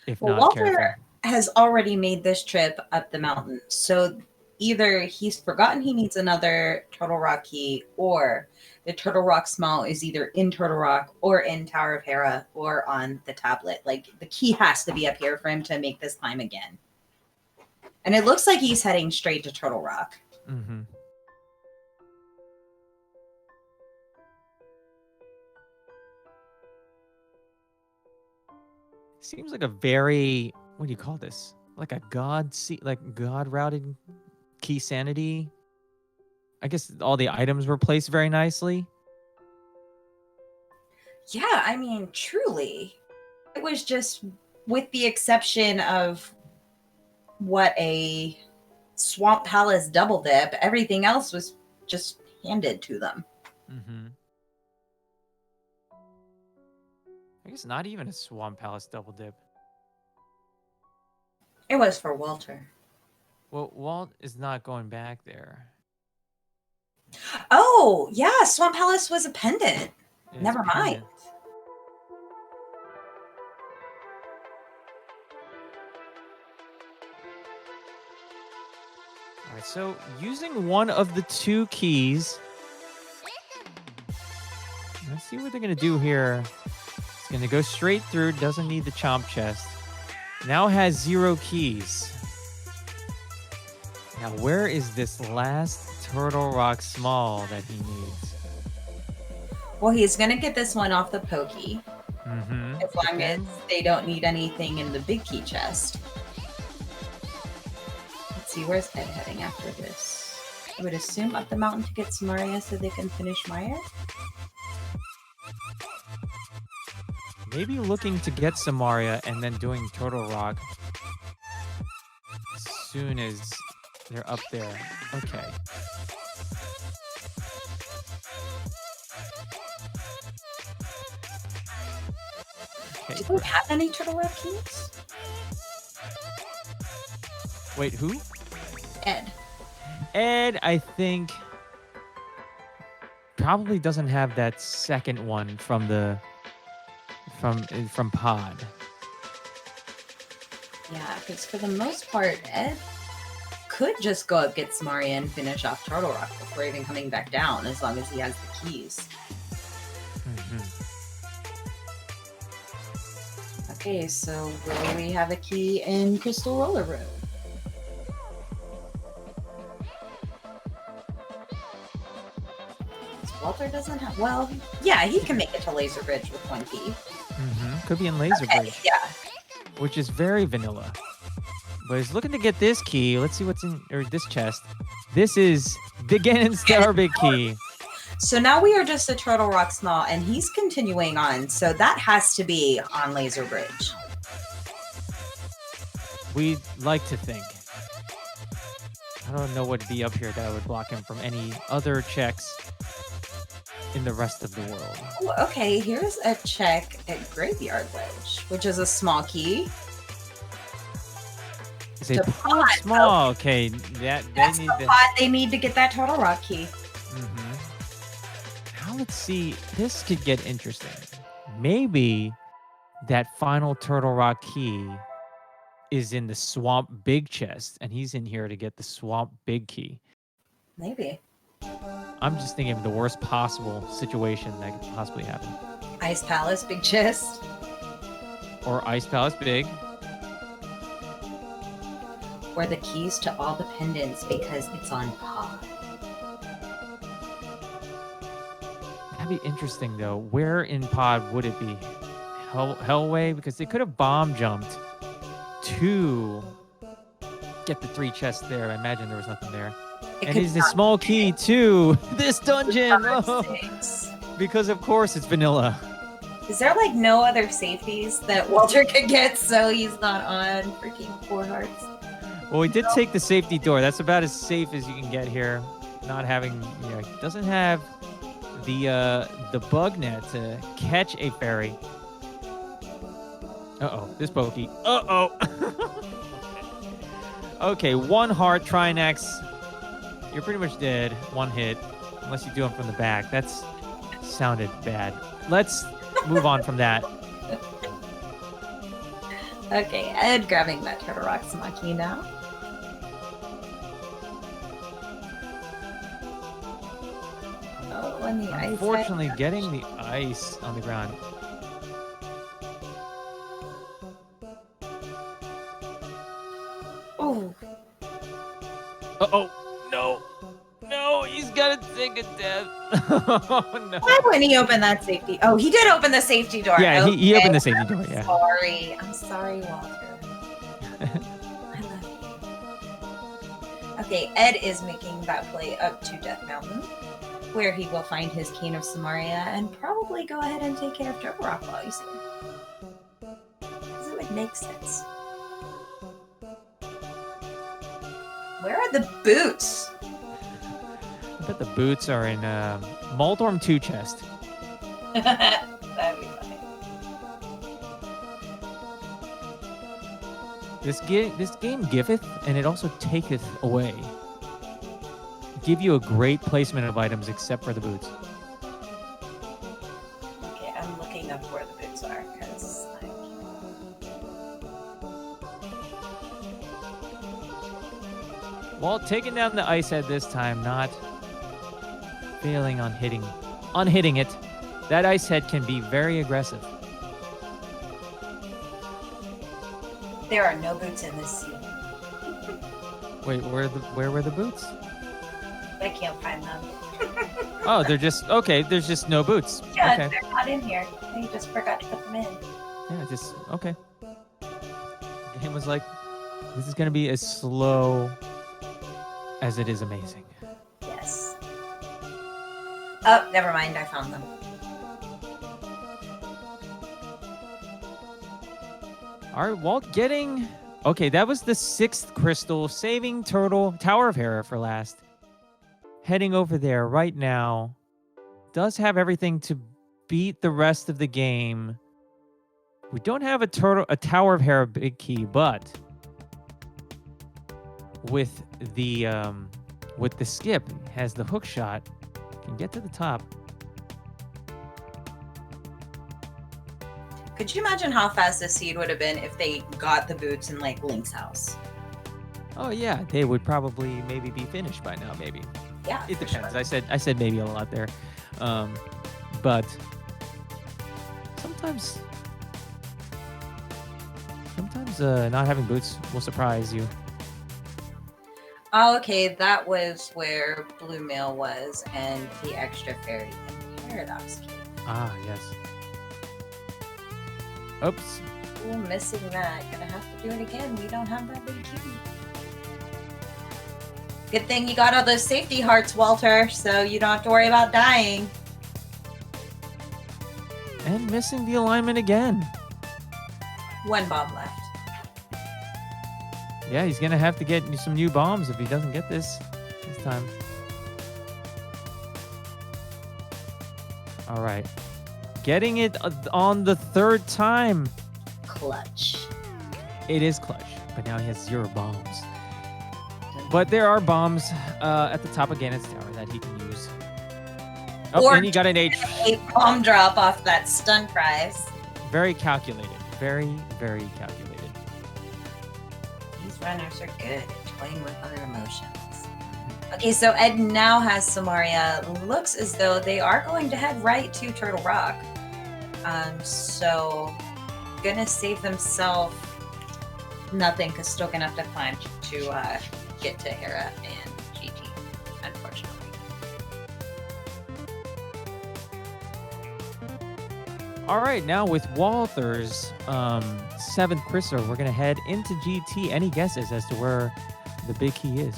if not careful.
Walther has already made this trip up the mountain, so either he's forgotten he needs another Turtle Rock key, or the Turtle Rock Small is either in Turtle Rock or in Tower of Hera or on the tablet. Like, the key has to be up here for him to make this climb again. And it looks like he's heading straight to Turtle Rock.
Mm-hmm. Seems like a very, what do you call this? Like a god routed key sanity. I guess all the items were placed very nicely.
Yeah, I mean, truly. It was just, with the exception of what a Swamp Palace double dip, everything else was just handed to them.
Mm-hmm. I guess not even a Swamp Palace double dip.
It was for Walter.
Well, Walt is not going back there.
Oh, yeah, Swamp Palace was a pendant. Never mind.
Pendant. All right, so using one of the 2 keys. Let's see what they're going to do here. It's going to go straight through. Doesn't need the chomp chest. Now has 0 keys. Now, where is this last Turtle Rock Small that he needs?
Well, he's going to get this one off the pokey.
Mm-hmm.
As long as they don't need anything in the big key chest. Let's see, where's Ed heading after this? I would assume up the mountain to get Samaria so they can finish Mire.
Maybe looking to get Samaria and then doing Turtle Rock as soon as they're up there. Okay.
Do we have any Turtle Rock keys?
Wait, who?
Ed.
Ed, I think probably doesn't have that second one from the from Pod.
Yeah, because for the most part, Ed could just go up, get Samaria, and finish off Turtle Rock before even coming back down, as long as he has the keys. Okay, so will we have a key in Crystal Roller Road? Walter doesn't have. Well, yeah, he can make it to Laser Bridge with one key.
Could be in Laser Bridge.
Yeah.
Which is very vanilla. But he's looking to get this key. Let's see what's in or this chest. This is the Ganon Star Big Key.
So now we are just a Turtle Rock Small, and he's continuing on. So that has to be on Laser Bridge.
We'd like to think. I don't know what would be up here that would block him from any other checks in the rest of the world.
Oh, okay, here's a check at Graveyard Ledge, which is a small key.
It's a pod small. Okay,
That's the pod they need to get that Turtle Rock key.
Now let's see. This could get interesting. Maybe that final Turtle Rock key is in the Swamp Big chest, and he's in here to get the Swamp Big key.
Maybe.
I'm just thinking of the worst possible situation that could possibly happen.
Ice Palace Big chest.
Or Ice Palace Big.
Or the keys to all the pendants because it's on pod.
That'd be interesting, though. Where in pod would it be? Hellway? Because they could have bomb jumped to get the 3 chests there. I imagine there was nothing there. And it's the small key to this dungeon. Because, of course, it's vanilla.
Is there, like, no other safeties that Walter could get so he's not on freaking 4 hearts?
Well, we did take the safety door. That's about as safe as you can get here. Not having, it doesn't have the bug net to catch a fairy. Uh-oh, this pokey. Uh-oh. Okay, 1 heart, Trinax. You're pretty much dead. 1 hit. Unless you do them from the back. That's sounded bad. Let's move on from that.
Okay, Ed grabbing that Turtle Rock Samaki now. Oh, and the ice.
Unfortunately, getting the ice on the ground.
Oh.
Uh-oh. No. No, he's got to take a death. Oh, no.
Why wouldn't he open that safety? Oh, he did open the safety door.
Yeah,
okay.
he opened the safety door, yeah.
I'm sorry, Walter. I love you. Okay, Ed is making that play up to Death Mountain, where he will find his Cane of Samaria and probably go ahead and take care of Turtle Rock while he's here. Because it would make sense. Where are the boots?
I bet the boots are in Moldorm 2 chest.
That'd be funny.
This game giveth, and it also taketh away. Give you a great placement of items, except for the boots.
Okay, I'm looking up where the boots are, because
Well, taking down the ice head this time, not failing on hitting it. That ice head can be very aggressive.
there are no boots in this scene.
Wait, where were the boots?
I can't find them.
Oh, they're just okay. There's just no boots.
Yeah,
Okay.
they're not in here. They just forgot to put them in.
Yeah, just okay. The game was like, this is gonna be as slow as it is amazing.
Yes. Oh, never mind. I found them.
All right, Walt getting... Okay, that was the 6th crystal, saving Tower of Hera for last. Heading over there right now. Does have everything to beat the rest of the game. We don't have a Tower of Hera big key, but with the skip, has the hook shot, can get to the top.
Could you imagine how fast this seed would have been if they got the boots in like Link's house?
Oh yeah, they would probably maybe be finished by now. Maybe
Yeah,
it
for
depends.
sure.
I said maybe a lot there, but sometimes not having boots will surprise you.
Oh, okay, that was where Blue Mail was and the extra fairy and Paradox Cave.
Ah yes. Oops.
Ooh, missing that. Gonna have to do it again. We don't have that big key. Good thing you got all those safety hearts, Walter, so you don't have to worry about dying.
And missing the alignment again.
One bomb left.
Yeah, he's gonna have to get some new bombs if he doesn't get this time. All right, getting it on the third time.
Clutch.
It is clutch, but now he has 0 bombs. But there are bombs at the top of Ganon's tower that he can use. Oh,
Or
and he got an H.
A bomb drop off that stun prize.
Very calculated. Very, very calculated.
These runners are good at toying with our emotions. Okay, so Ed now has Samaria. Looks as though they are going to head right to Turtle Rock. So gonna save themselves nothing, because still gonna have to climb to get to Hera and GT, unfortunately.
All right, now with Walther's 7th crystal, we're going to head into GT. Any guesses as to where the big key is?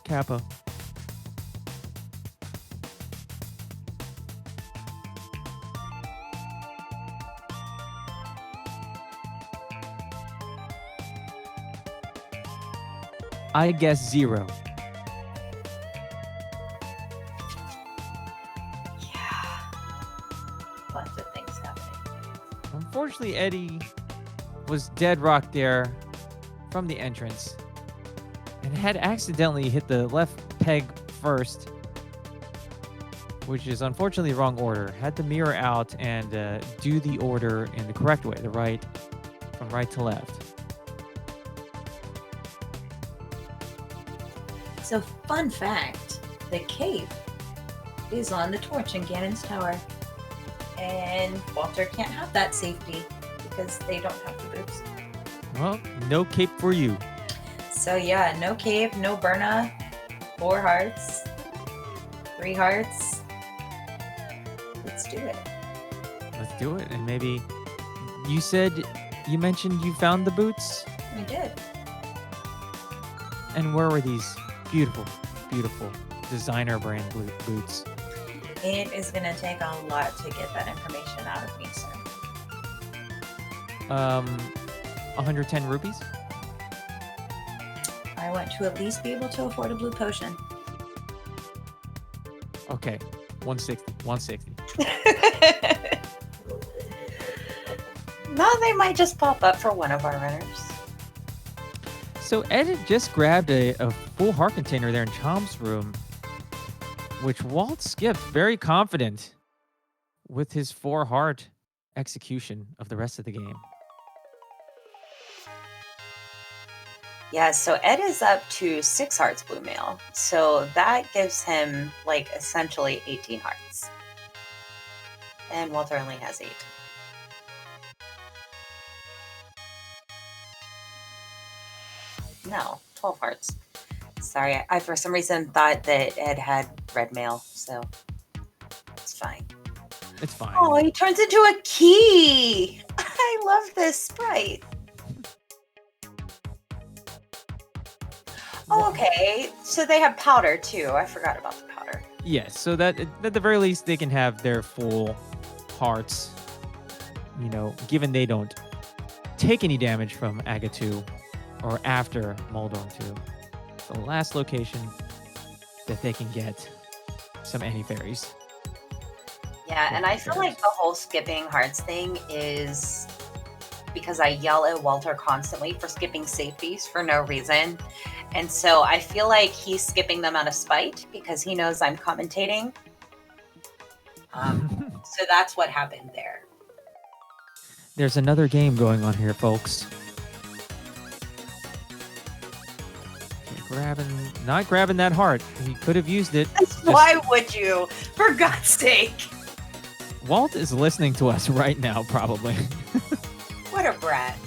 Kappa. I guess 0.
Lots of things happening.
Unfortunately, Eddie was dead rock there from the entrance and had accidentally hit the left peg first, which is unfortunately the wrong order. Had to mirror out and do the order in the correct way, from right to left.
So, fun fact, the cape is on the torch in Ganon's tower. And Walter can't have that safety because they don't have the boots.
Well, no cape for you.
So yeah, no cape, no Burna, 4 hearts, 3 hearts. Let's do it.
Let's do it. And maybe you mentioned you found the boots?
We did.
And where were these beautiful, beautiful designer brand boots?
It is going to take a lot to get that information out of me, sir.
110 rupees?
I want to at least be able to afford a blue potion.
Okay, 160.
No, they might just pop up for one of our runners.
So Ed had just grabbed a full heart container there in Chomp's room, which Walt skipped, very confident with his 4 heart execution of the rest of the game.
Yeah, so Ed is up to 6 hearts blue mail. So that gives him like essentially 18 hearts. And Walter only has 8. No, 12 hearts. Sorry, I for some reason thought that Ed had red mail, so it's fine.
It's fine.
Oh, he turns into a key! I love this sprite. Oh, okay. So they have powder too. I forgot about the powder.
Yes, so that at the very least they can have their full hearts, given they don't take any damage from Aga 2 or after Moldorm 2. The last location that they can get some anti-fairies.
Yeah, and I feel like the whole skipping hearts thing is because I yell at Walter constantly for skipping safeties for no reason. And so I feel like he's skipping them out of spite because he knows I'm commentating. So that's what happened there.
There's another game going on here, folks. Not grabbing that heart. He could have used it.
Why would you? For God's sake.
Walt is listening to us right now, probably.
What a brat.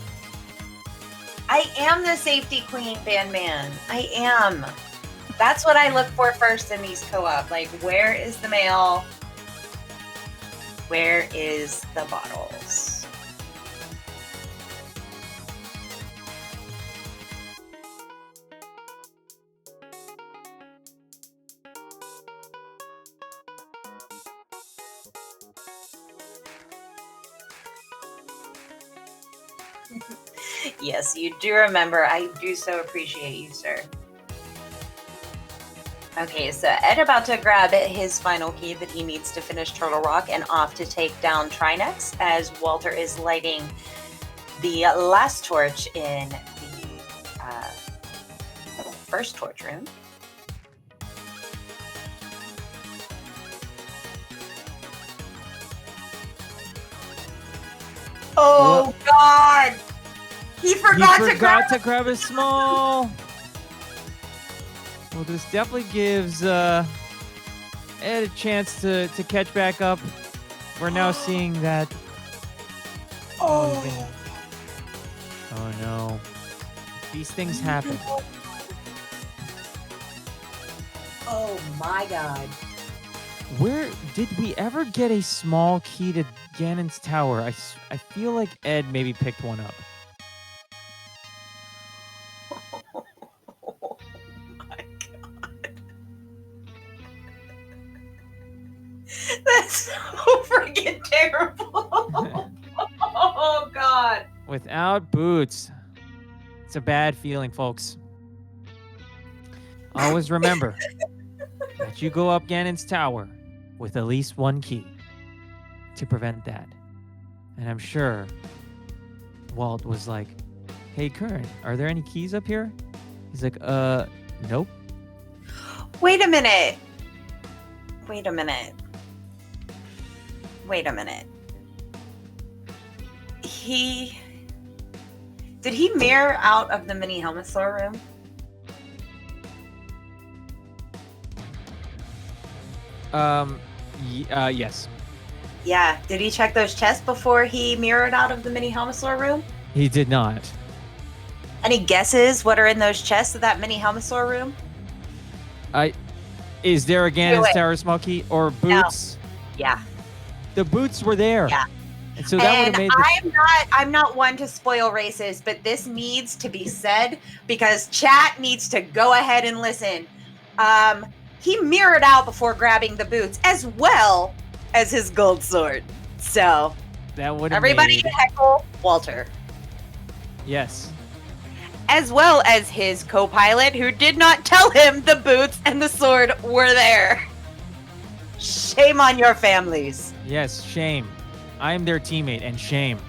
I am the safety queen, Bandman. I am. That's what I look for first in these co-op. Like, where is the mail? Where is the bottles? Yes, you do remember. I do so appreciate you, sir. Okay, so Ed about to grab his final key that he needs to finish Turtle Rock and off to take down Trinex as Walter is lighting the last torch in the first torch room. Oh, God! He forgot
to grab his small. Well, this definitely gives Ed a chance to catch back up. We're now seeing that. Oh no. These things happen.
Oh my God.
Where did we ever get a small key to Ganon's tower? I feel like Ed maybe picked one up.
Oh my God. That's so freaking terrible. Oh God.
Without boots. It's a bad feeling, folks. Always remember that you go up Ganon's tower with at least one key to prevent that. And I'm sure Walt was like, "Hey, Kern, are there any keys up here?" He's like, nope.
Wait a minute. Wait a minute. Wait a minute. Did he mirror out of the mini helmet store room?
Yes.
Yeah. Did he check those chests before he mirrored out of the mini helmet store room?
He did not.
Any guesses what are in those chests of that mini helmet store room?
Is there a Ganon's Tower small key or boots?
No. Yeah.
The boots were there.
Yeah.
And so that would have made
I'm not one to spoil races, but this needs to be said because chat needs to go ahead and listen. He mirrored out before grabbing the boots as well as his gold sword. So
that would have
everybody heckle Walter.
Yes.
As well as his co-pilot who did not tell him the boots and the sword were there. Shame on your families.
Yes, shame. I'm their teammate, and shame.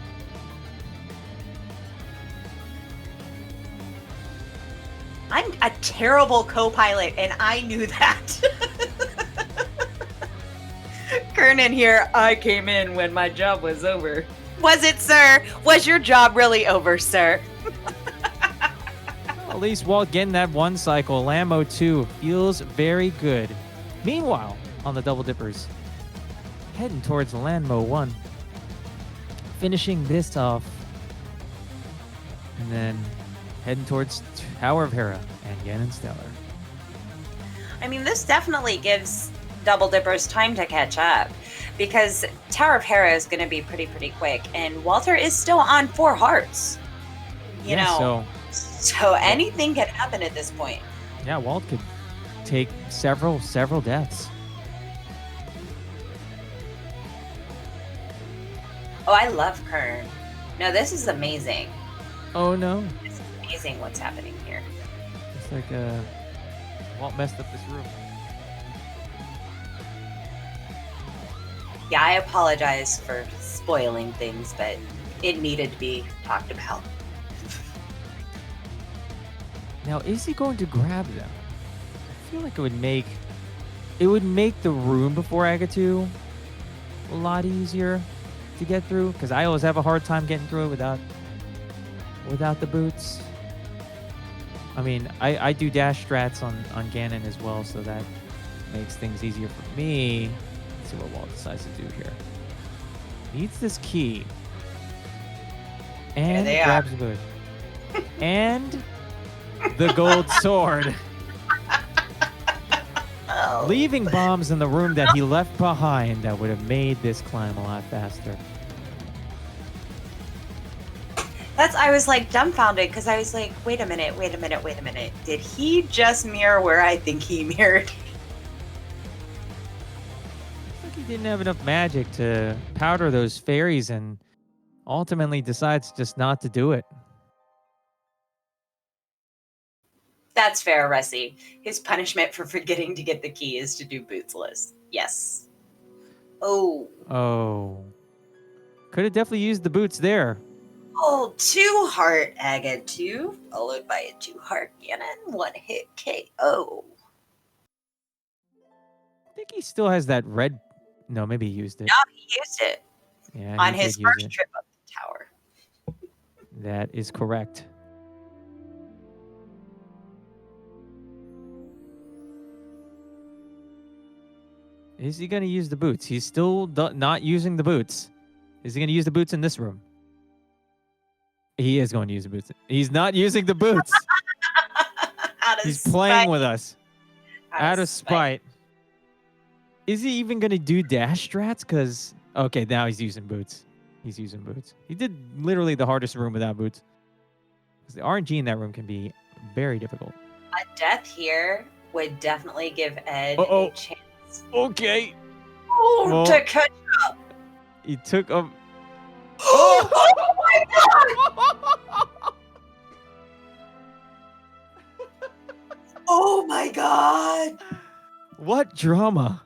I'm a terrible co-pilot, and I knew that. Kernan here, I came in when my job was over. Was it, sir? Was your job really over, sir?
At least Walt getting that one cycle, Lambo 2, feels very good. Meanwhile, on the Double Dippers, heading towards Lambo 1. Finishing this off, and then heading towards Tower of Hera and Ganon's Tower.
I mean, this definitely gives Double Dippers time to catch up because Tower of Hera is going to be pretty quick, and Walter is still on 4 hearts. You know, so anything can happen at this point.
Yeah, Walt could take several deaths.
Oh, I love Kern. No, this is amazing.
Oh, no.
This is amazing what's happening here.
It's like Walt messed up this room.
Yeah, I apologize for spoiling things, but it needed to be talked about.
Now, is he going to grab them? I feel like it would make the room before Agatu a lot easier to get through, because I always have a hard time getting through it without the boots. I mean, I do dash strats on Ganon as well, so that makes things easier for me. Let's see what Walt decides to do here. Needs this key. And grabs the boot. And the gold sword. Leaving bombs in the room that he left behind that would have made this climb a lot faster.
I was like dumbfounded because I was like, wait a minute. Did he just mirror where I think he mirrored?
Like he didn't have enough magic to powder those fairies and ultimately decides just not to do it.
That's fair, Russie. His punishment for forgetting to get the key is to do bootsless. Yes.
Oh. Could have definitely used the boots there.
Oh, 2 heart Agatu, followed by a 2 heart Ganon, 1 hit KO.
I think he still has that red. No, maybe he used it.
No, he used it.
Yeah,
on
he
his
did use
first
it.
trip up the tower.
That is correct. Is he going to use the boots? He's still not using the boots. Is he going to use the boots in this room? He is going to use the boots. He's not using the boots. He's playing with us. Out of spite. Is he even going to do dash strats? Because, okay, now he's using boots. He's using boots. He did literally the hardest room without boots. Because the RNG in that room can be very difficult.
A death here would definitely give Ed a chance.
Okay.
To catch up.
He took a...
Oh my god! Oh my god!
What drama?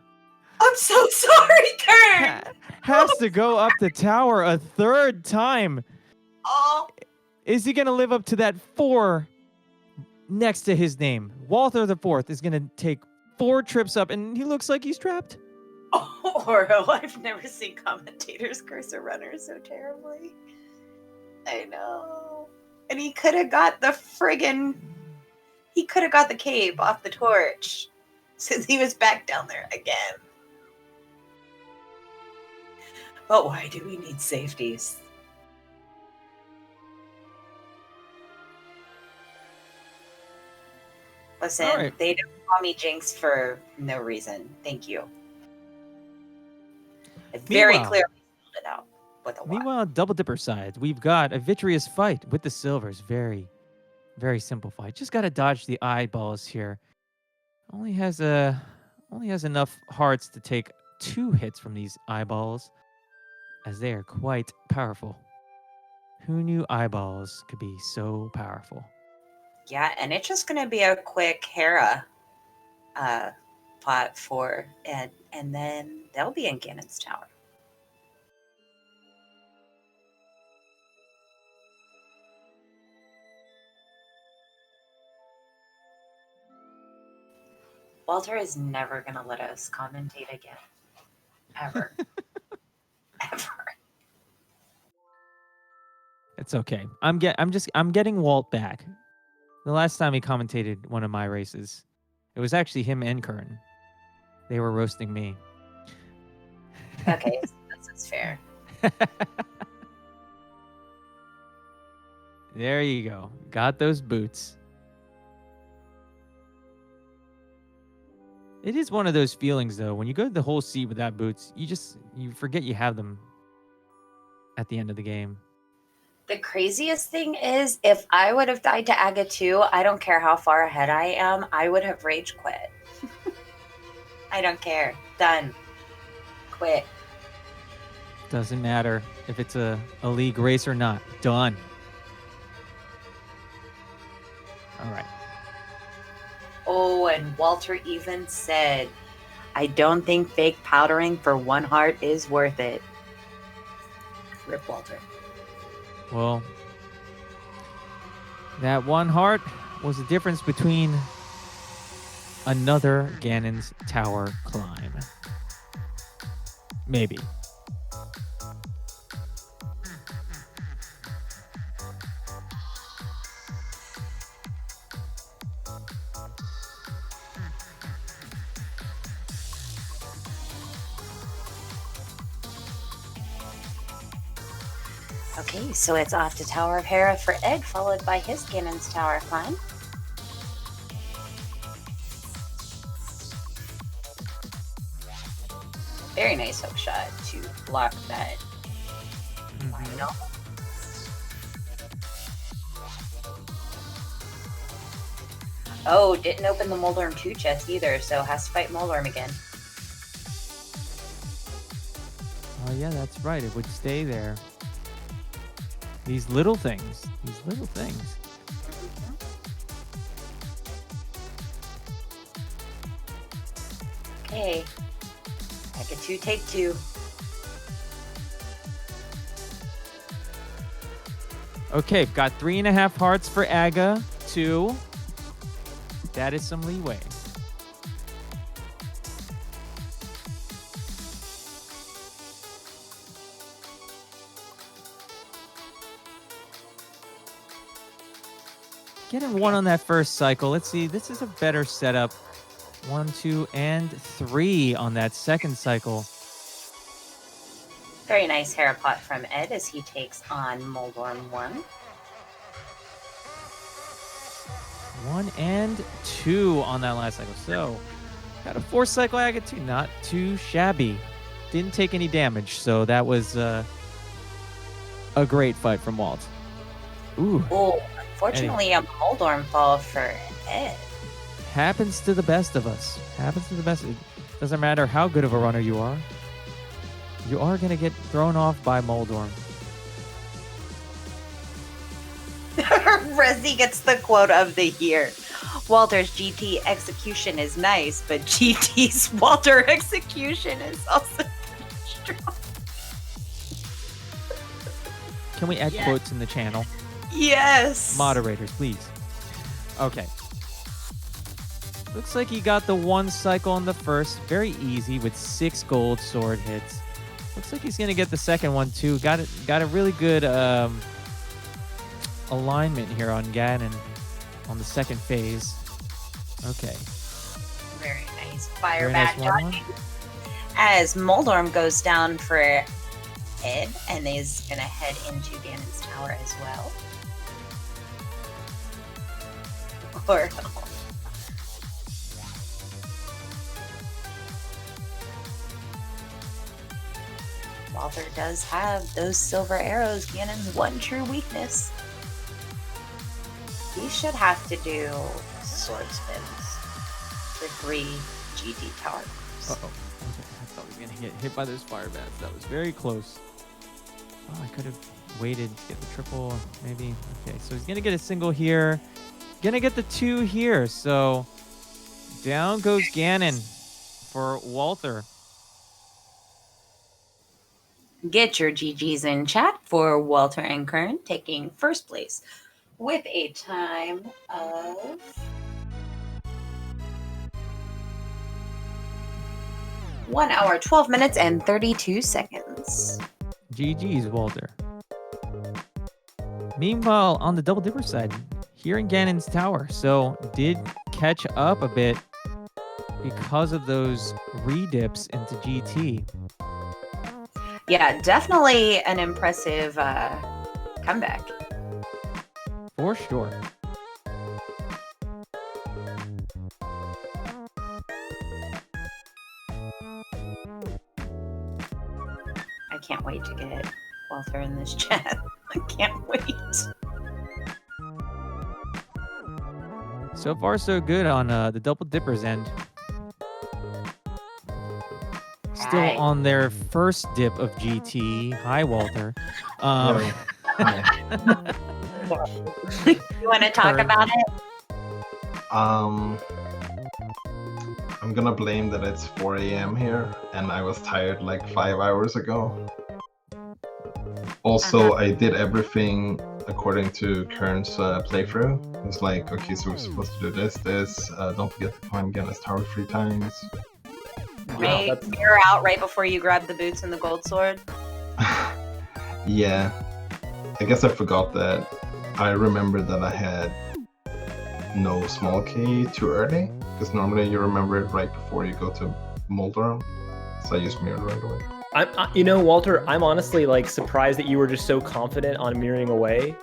I'm so sorry, Kurt!
Has to go up the tower a 3rd time.
Oh.
Is he going to live up to that 4 next to his name? Walther the Fourth is going to take 4 trips up, and he looks like he's trapped.
Oh, Oro, I've never seen commentators curse a runner so terribly. I know. And he could have got the he could have got the cave off the torch since he was back down there again. But why do we need safeties? Listen, They don't call me Jinx for no reason. Thank you. It very clearly spelled it out with a Y.
Meanwhile, Double Dipper side, we've got a vitreous fight with the Silvers. Very, very simple fight. Just got to dodge the eyeballs here. Only has enough hearts to take 2 hits from these eyeballs, as they are quite powerful. Who knew eyeballs could be so powerful?
Yeah, and it's just going to be a quick Hera plot for Ed, and then they'll be in Ganon's tower. Walter is never going to let us commentate again. Ever. Ever.
It's okay. I'm getting Walt back. The last time he commentated one of my races, it was actually him and Kern. They were roasting me.
Okay, that's fair.
There you go. Got those boots. It is one of those feelings, though. When you go to the whole seat without boots, you forget you have them at the end of the game.
The craziest thing is, if I would have died to Agatu, I don't care how far ahead I am, I would have rage quit. I don't care. Done. Quit.
Doesn't matter if it's a league race or not. Done. All right.
Oh, and Walter even said, I don't think fake powdering for 1 heart is worth it. Rip Walter.
Well, that 1 heart was the difference between another Ganon's Tower climb? Maybe.
Okay, so it's off to Tower of Hera for Ed, followed by his Ganon's Tower climb. Very nice hook shot to block that final. Oh, didn't open the Moldorm 2 chest either, so has to fight Moldorm again.
Oh yeah, that's right. It would stay there. These little things. These little things.
Okay. Take a 2, take 2.
Okay, got 3.5 hearts for Aga. 2. That is some leeway. Getting 1 on that first cycle. Let's see. This is a better setup. 1, 2, and 3 on that second cycle.
Very nice Hera pot from Ed as he takes on Moldorm 1.
1 and 2 on that last cycle. So, got a 4 cycle Aga 2. Not too shabby. Didn't take any damage. So, that was a great fight from Walt. Ooh.
Oh, unfortunately, a Moldorm fall for Ed.
Happens to the best of us. Happens to the best. It doesn't matter how good of a runner you are. You are going to get thrown off by Moldorm.
Resi gets the quote of the year. Walter's GT execution is nice, but GT's Walter execution is also strong.
Can we add
Yes.
quotes in the channel?
Yes.
Moderators, please. Okay. Looks like he got the 1 cycle on the first. Very easy with 6 gold sword hits. Looks like he's going to get the second one too. Got a really good alignment here on Ganon on the second phase. Okay.
Very nice. Fire
Very
back
nice one.
dodging. As Moldorm goes down for Ed and is going to head into Ganon's Tower as well. Or Walther does have those silver arrows, Ganon's one true weakness. He should have to do sword spins for 3 GT towers.
Uh-oh. Okay. I thought we were going to get hit by those fire bats. That was very close. Oh, I could have waited to get the triple, maybe. Okay, so he's going to get a single here. Going to get the 2 here. So down goes Ganon for Walther.
Get your GGs in chat for Walter and Kern taking first place with a time of 1 hour, 12 minutes, and 32 seconds.
GG's, Walter. Meanwhile, on the Double Dipper side, here in Ganon's Tower, so did catch up a bit because of those redips into GT.
Yeah, definitely an impressive comeback.
For sure.
I can't wait to get Walter in this chat. I can't wait.
So far, so good on the Double Dippers end. Still
Hi.
on their first dip of GT. Hi, Walter.
You want to talk about it?
I'm gonna blame that it's 4 a.m. here, and I was tired like 5 hours ago. Also, I did everything according to Kern's playthrough. It was like, okay, so we're supposed to do this, don't forget to climb again this tower 3 times.
Right, you're out right before you grab the boots and the gold sword.
Yeah, I guess I forgot that. I remembered that I had no small key too early, because normally you remember it right before you go to WaltherIV, so I used mirror right away.
Walter, I'm honestly like surprised that you were just so confident on mirroring away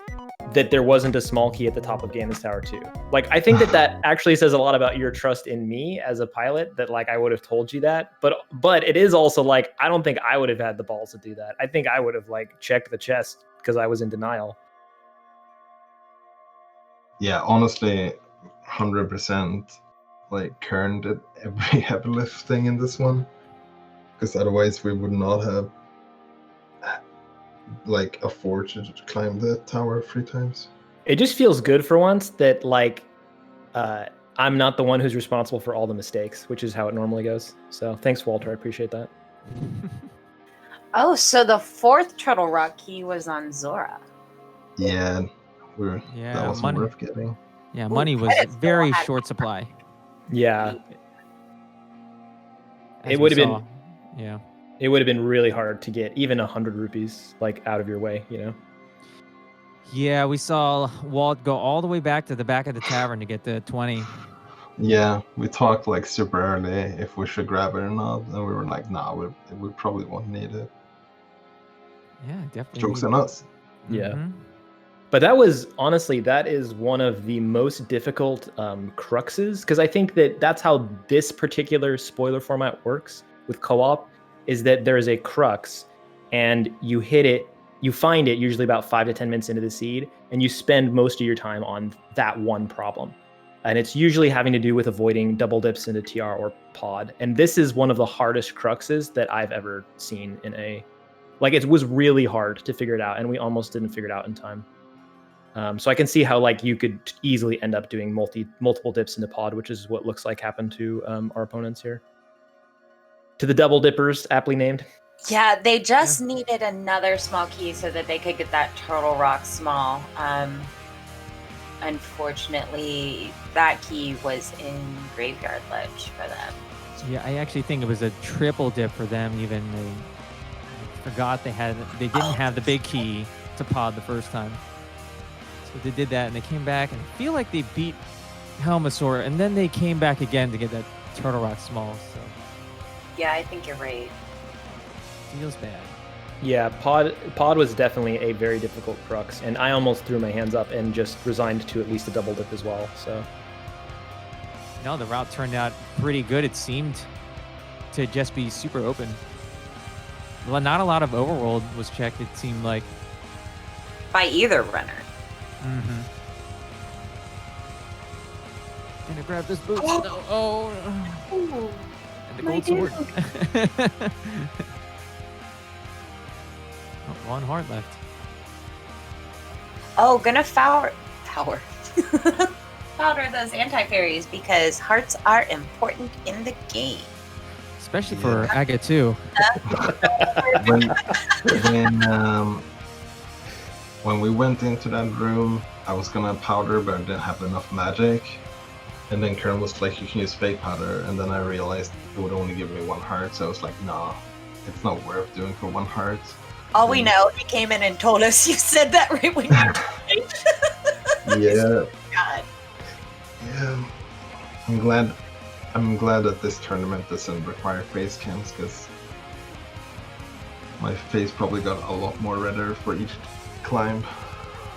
that there wasn't a small key at the top of Ganon's Tower 2. Like, I think that actually says a lot about your trust in me as a pilot, that like I would have told you that. But it is also like, I don't think I would have had the balls to do that. I think I would have like checked the chest because I was in denial.
Yeah, honestly, 100% like Kern did every heavy lifting in this one, because otherwise we would not have like afforded to climb the tower 3 times.
It just feels good for once that like I'm not the one who's responsible for all the mistakes, which is how it normally goes. So thanks, Walter. I appreciate that.
Oh, so the 4th Turtle Rock key was on Zora.
Yeah, that wasn't
money.
worth getting.
Yeah, money was very short supply.
Yeah.
as
It
we
would have
saw.
been.
Yeah.
It would have been really hard to get even 100 rupees like out of your way, you know?
Yeah, we saw Walt go all the way back to the back of the tavern to get the 20.
Yeah, we talked like super early if we should grab it or not, and we were like, nah, we probably won't need it.
Yeah, definitely.
Jokes on us.
Yeah.
Mhm.
But that is one of the most difficult cruxes, because I think that's how this particular spoiler format works with co-op, is that there is a crux and you hit it, you find it usually about 5 to 10 minutes into the seed, and you spend most of your time on that one problem. And it's usually having to do with avoiding double dips into TR or pod. And this is one of the hardest cruxes that I've ever seen in like, it was really hard to figure it out, and we almost didn't figure it out in time. So I can see how like you could easily end up doing multiple dips into pod, which is what looks like happened to our opponents here. To the double dippers, aptly named.
Yeah, they just needed another small key so that they could get that Turtle Rock small. Unfortunately, that key was in Graveyard Ledge for them.
Yeah, I actually think it was a triple dip for them. Even they forgot they didn't have the big key to pod the first time. So they did that, and they came back, and I feel like they beat Helmasaur, and then they came back again to get that Turtle Rock small. So
Yeah, I think you're right.
feels bad.
Yeah, pod was definitely a very difficult crux, and I almost threw my hands up and just resigned to at least a double dip as well. So
No, the route turned out pretty good. It seemed to just be super open. Well, not a lot of overworld was checked, it seemed like.
By either runner.
Mm-hmm. Gonna grab this boost. No. Oh. And the gold sword. Oh, one heart left.
Oh, gonna powder those anti-fairies because hearts are important in the game.
Especially for Aga 2.
When we went into that room, I was gonna powder, but I didn't have enough magic. And then Kern was like, you can use fake powder, and then I realized it would only give me 1 heart, so I was like, nah, it's not worth doing for 1 heart.
All we know, he came in and told us you said that right when you died.
Yeah.
God.
Yeah. I'm glad that this tournament doesn't require face cams, because my face probably got a lot more redder for each climb.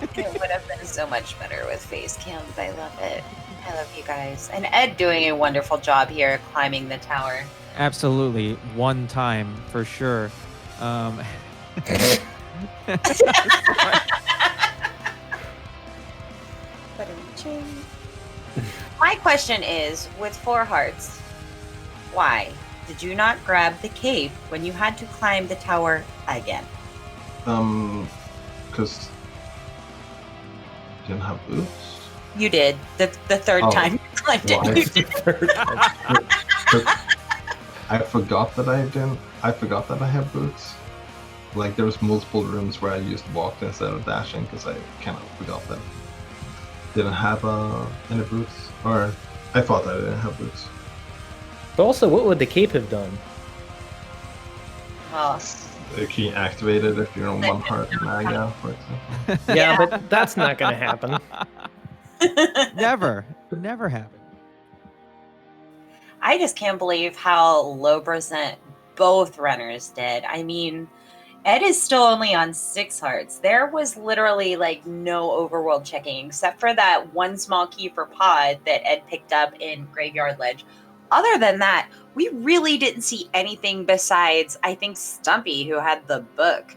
It would have been so much better with face cams. I love it. I love you guys. And Ed doing a wonderful job here climbing the tower.
Absolutely. One time, for sure.
My question is, with 4 hearts, why did you not grab the cape when you had to climb the tower again?
Because I didn't have boots.
You did. The third time you climbed
Well,
it. You did.
I forgot that I didn't. I forgot that I had boots. Like there was multiple rooms where I used walk instead of dashing because I kind of forgot that didn't have any boots, or I thought I didn't have boots.
But also, what would the cape have done?
Oh,
You can activate it if you're on 1 heart Maga, for example.
Yeah, but that's not going to happen.
Never happened.
I just can't believe how low percent both runners did. I mean, Ed is still only on 6 hearts. There was literally like no overworld checking except for that one small key for pod that Ed picked up in Graveyard Ledge. Other than that, we really didn't see anything besides, I think, Stumpy, who had the book.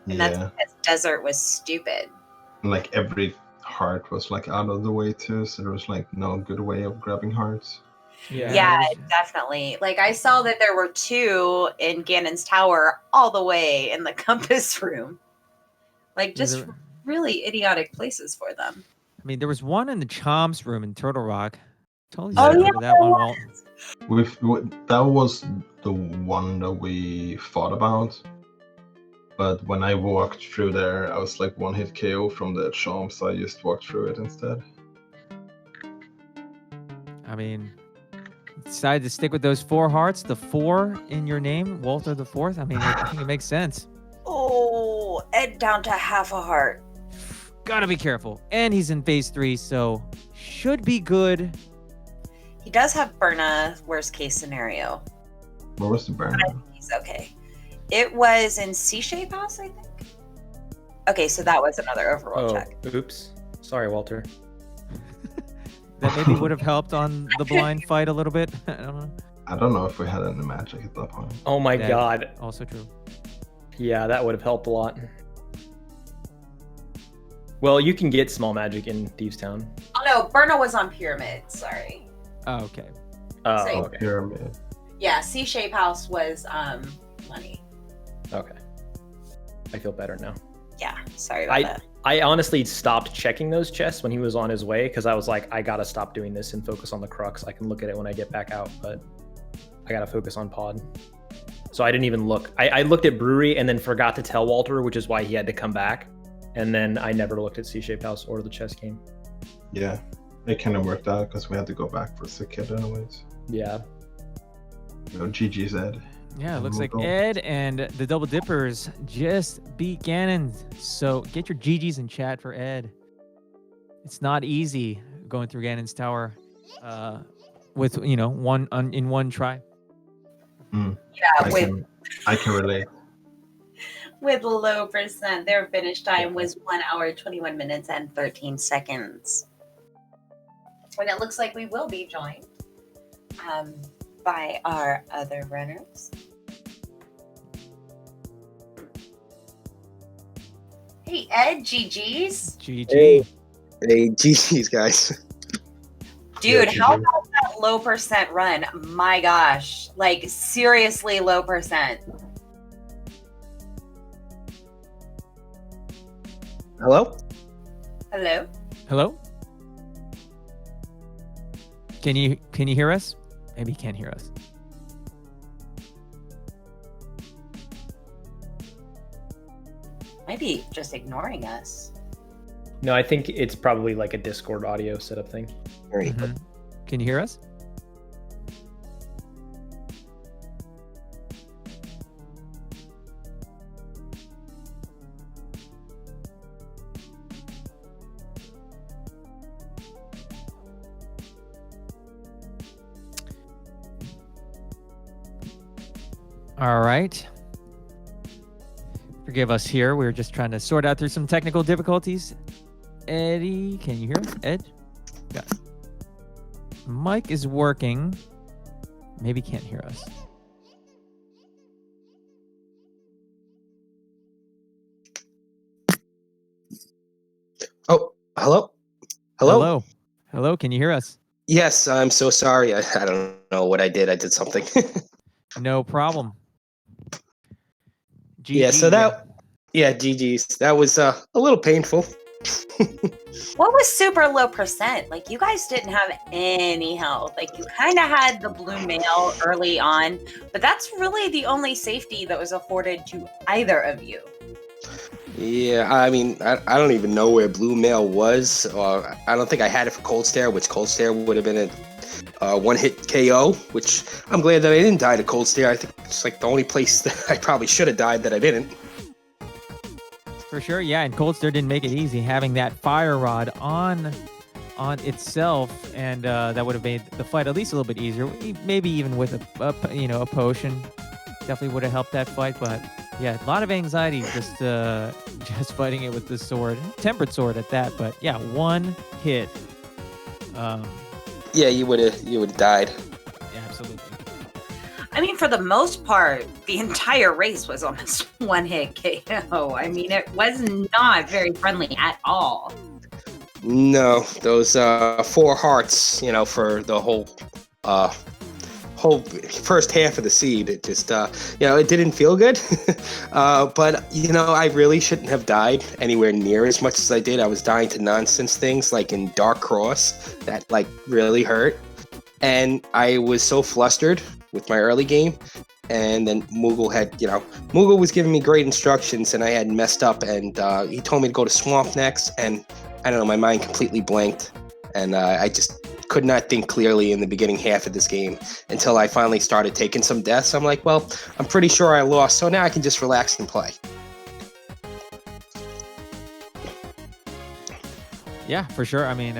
And that's
Yeah,
because Desert was stupid.
and like every heart was like out of the way too, so there was like no good way of grabbing hearts.
Yeah, definitely. Like I saw that there were 2 in Ganon's Tower all the way in the compass room. Like just really idiotic places for them.
I mean, there was one in the Chomps room in Turtle Rock. Totally
Oh,
skipped
yeah,
over that one, Walt.
That was the one that we thought about, but when I walked through there, I was like 1-hit KO from the Chomp, so I just walked through it instead.
I mean, decided to stick with those 4 hearts, the 4 in your name, Walther the Fourth. I mean, I think it makes sense.
Oh, Ed down to half a heart.
Gotta be careful. And he's in phase 3, so should be good.
He does have Berna, worst case scenario.
Where was the burn?
I think he's okay. It was in C-Shape House, I think. Okay, so that was another overworld check.
Oops. Sorry, Walter.
That maybe would have helped on the blind fight a little bit. I don't know.
I don't know if we had any magic at that point.
Oh my
That-
god.
Also true.
Yeah, that would have helped a lot. Well, you can get small magic in Thieves Town.
Oh no, Berna was on Pyramid, sorry.
Oh, okay.
Oh,
Same.
okay.
Pyramid.
Yeah, C-Shape House was money.
Okay. I feel better now.
Yeah, sorry about that.
I honestly stopped checking those chests when he was on his way because I was like, I gotta stop doing this and focus on the crux. I can look at it when I get back out, but I gotta focus on pod. So I didn't even look. I looked at Brewery and then forgot to tell Walter, which is why he had to come back. And then I never looked at C-Shape House or the chess game.
Yeah, it kind of worked out because we had to go back for Sick Kid anyways.
Yeah.
You know, GG's Ed.
Yeah, it looks like
Move on.
Ed and the Double Dippers just beat Ganon. So get your GGs in chat for Ed. It's not easy going through Ganon's Tower with, in one try.
Yeah,
I can relate.
with low percent, their finish time was 1 hour, 21 minutes, and 13 seconds. And it looks like we will be joined by our other runners. Hey, Ed, GG's.
GG.
Hey, GG's, guys.
Dude,
Yeah,
how
GG.
about that low percent run? My gosh. Like, seriously low percent.
Hello?
Hello?
Hello? Can you hear us? Maybe you can't hear us.
Might be just ignoring us.
No, I think it's probably like a Discord audio setup thing.
All right.
Mhm. Can you hear us? All right. Forgive us here. We're just trying to sort out through some technical difficulties. Eddie, can you hear us? Ed? Yeah. Mic is working. Maybe can't hear us.
Oh, hello? Hello?
Hello. Hello, can you hear us?
Yes, I'm so sorry. I don't know what I did. I did something.
No problem.
Yeah, so
GG.
GG's. That was a little painful.
What was super low percent? Like, you guys didn't have any health. Like, you kind of had the blue mail early on, but that's really the only safety that was afforded to either of you.
Yeah, I mean, I don't even know where Blue Mail was. I don't think I had it for Cold Stare, which Cold Stare would have been a one-hit KO, which I'm glad that I didn't die to Cold Stare. I think it's like the only place that I probably should have died that I didn't.
For sure, yeah, and Cold Stare didn't make it easy having that fire rod on itself, and that would have made the fight at least a little bit easier. Maybe even with a potion, definitely would have helped that fight. But yeah, a lot of anxiety just fighting it with the sword, tempered sword at that. But yeah, one hit.
Yeah, you would have died.
Yeah, absolutely.
I mean, for the most part, the entire race was almost one-hit KO. I mean, it was not very friendly at all.
No, those 4 hearts, for the whole first half of the seed, it just it didn't feel good. But I really shouldn't have died anywhere near as much as I did. I was dying to nonsense things like in Dark Cross that like really hurt, and I was so flustered with my early game. And then Moogle was giving me great instructions, and I had messed up, and he told me to go to Swamp next, and I don't know, my mind completely blanked, and I just could not think clearly in the beginning half of this game until I finally started taking some deaths. I'm like, well, I'm pretty sure I lost, so now I can just relax and play.
Yeah, for sure. I mean,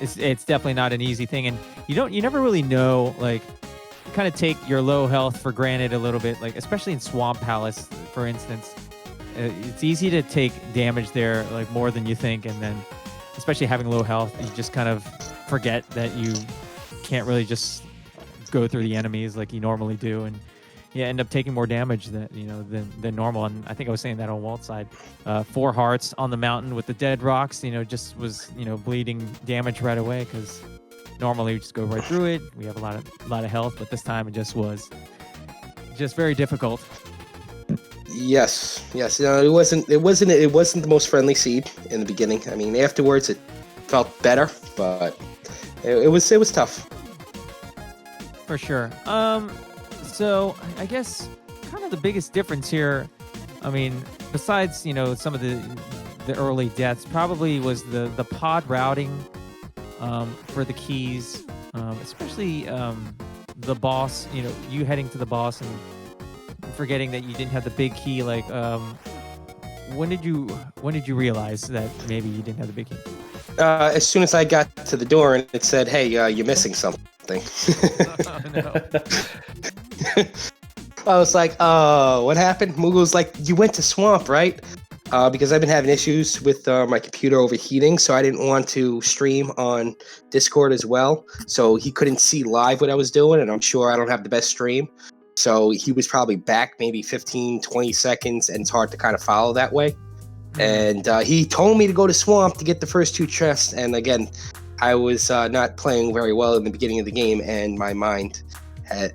it's definitely not an easy thing, and you never really know, like, kind of take your low health for granted a little bit, like especially in Swamp Palace, for instance. It's easy to take damage there, like more than you think, and then especially having low health, you just kind of forget that you can't really just go through the enemies like you normally do, and you end up taking more damage than normal. And I think I was saying that on Walt's side. 4 hearts on the mountain with the dead rocks, just was bleeding damage right away, because normally we just go right through it. We have a lot of health, but this time it just was very difficult.
Yes. It wasn't the most friendly seed in the beginning. I mean, afterwards it felt better, but it was tough.
For sure. So I guess kind of the biggest difference here, I mean, besides some of the early deaths, probably was the pod routing for the keys, especially the boss. You heading to the boss and forgetting that you didn't have the big key. Like, when did you realize that maybe you didn't have the big key?
As soon as I got to the door and it said, "Hey, you're missing something."
Oh, no.
I was like, "Oh, what happened?" Moogle's like, "You went to Swamp, right?" Because I've been having issues with my computer overheating, so I didn't want to stream on Discord as well. So he couldn't see live what I was doing, and I'm sure I don't have the best stream. So he was probably back maybe 15, 20 seconds, and it's hard to kind of follow that way. And he told me to go to Swamp to get the first 2 chests. And again, I was not playing very well in the beginning of the game, and my mind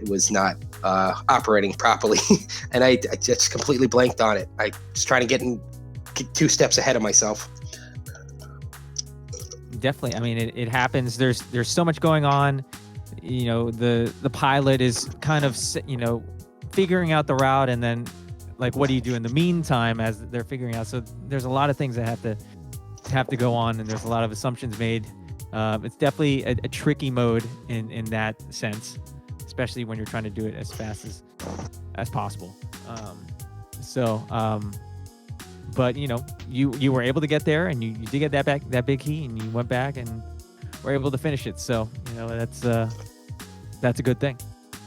was not operating properly. And I just completely blanked on it. I was trying to get 2 steps ahead of myself.
Definitely. I mean, it happens. There's so much going on. The pilot is kind of figuring out the route, and then like, what do you do in the meantime as they're figuring out? So there's a lot of things that have to go on, and there's a lot of assumptions made. It's definitely a tricky mode in that sense, especially when you're trying to do it as fast as possible. But you were able to get there, and you did get that big key, and you went back and were able to finish it. So that's a good thing.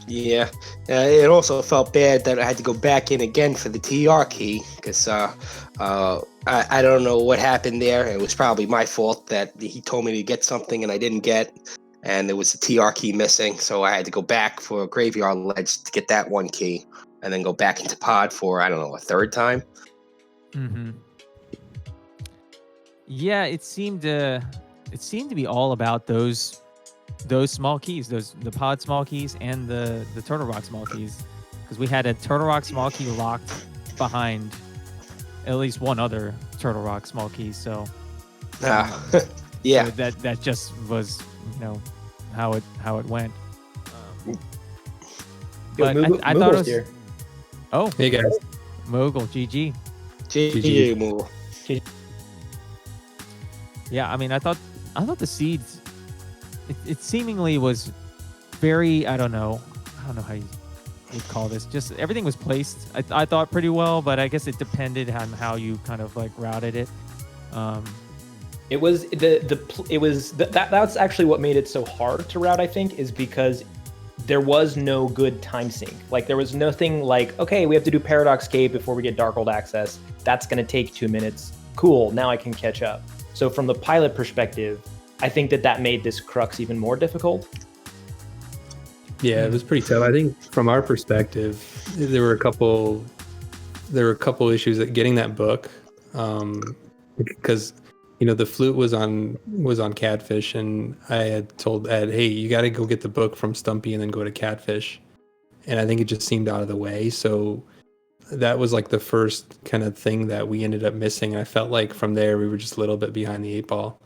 Yeah, it also felt bad that I had to go back in again for the TR key, because I don't know what happened there. It was probably my fault that he told me to get something and I didn't get, and there was a TR key missing, so I had to go back for a Graveyard Ledge to get that 1 key, and then go back into Pod for, I don't know, a 3rd time.
Mm-hmm. Yeah, it seemed to be all about those small keys, the Pod small keys and the Turtle Rock small keys, because we had a Turtle Rock small key locked behind at least one other Turtle Rock small key. So
Yeah.
So that just was, how it went.
Yo,
But
Moogle,
I thought it
Moogle's
was.
here.
Oh,
Hey guys.
Mogul, GG.
GG Moogle.
Yeah, I mean, I thought the seeds. It seemingly was very. I don't know how you'd call this. Just everything was placed. I thought pretty well, but I guess it depended on how you kind of like routed it.
It was that's actually what made it so hard to route, I think, is because there was no good time sync. Like there was nothing like, okay, we have to do Paradox Gate before we get Darkhold access. That's going to take 2 minutes. Cool, now I can catch up. So from the pilot perspective, I think that made this crux even more difficult.
Yeah, it was pretty tough. I think from our perspective, there were a couple issues at getting that book, because the flute was on Catfish, and I had told Ed, hey, you got to go get the book from Stumpy and then go to Catfish, and I think it just seemed out of the way. So that was like the first kind of thing that we ended up missing, and I felt like from there we were just a little bit behind the 8 ball.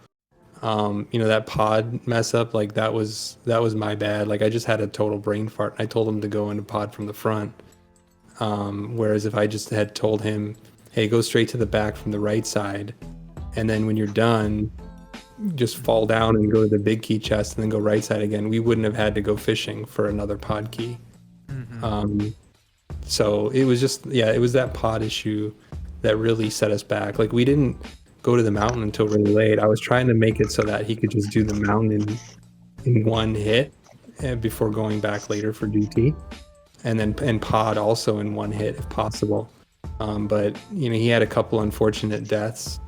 That pod mess up, like that was my bad. Like I just had a total brain fart. I told him to go into pod from the front, whereas if I just had told him, hey, go straight to the back from the right side, and then when you're done, just fall down and go to the big key chest and then go right side again, we wouldn't have had to go fishing for another pod key. So it was just, it was that pod issue that really set us back. Like we didn't go to the mountain until really late. I was trying to make it so that he could just do the mountain in one hit before going back later for DT, and pod also in one hit if possible. But he had a couple unfortunate deaths.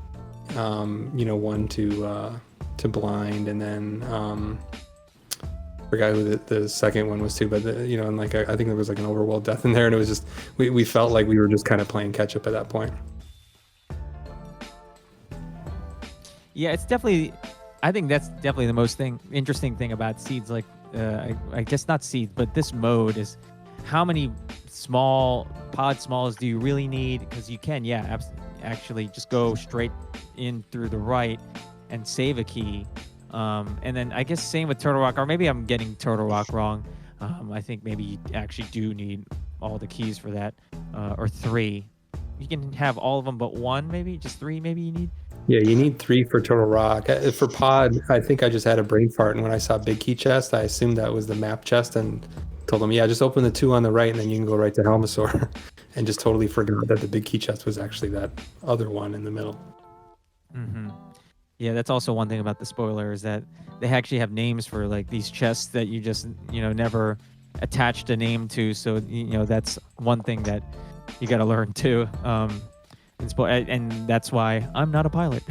One to blind, and then forgot who the second one was too. But and like I think there was like an overworld death in there, and it was just we felt like we were just kind of playing catch up at that point.
Yeah, it's definitely. I think that's definitely the most interesting thing about seeds. Like, I guess not seeds, but this mode is how many pod smalls do you really need? Because you can, actually just go straight in through the right and save a key. And then I guess same with Turtle Rock, or maybe I'm getting Turtle Rock wrong. I think maybe you actually do need all the keys for that, or 3. You can have all of them but 1, maybe just 3. Maybe you need.
Yeah, you need 3 for Turtle Rock. For pod, I think I just had a brain fart, and when I saw big key chest, I assumed that was the map chest, and told them, just open the 2 on the right, and then you can go right to Helmasaur, and just totally forgot that the big key chest was actually that other one in the middle.
Yeah, that's also one thing about the spoiler, is that they actually have names for like these chests that you just never attached a name to. So that's one thing that you got to learn too. And that's why I'm not a pilot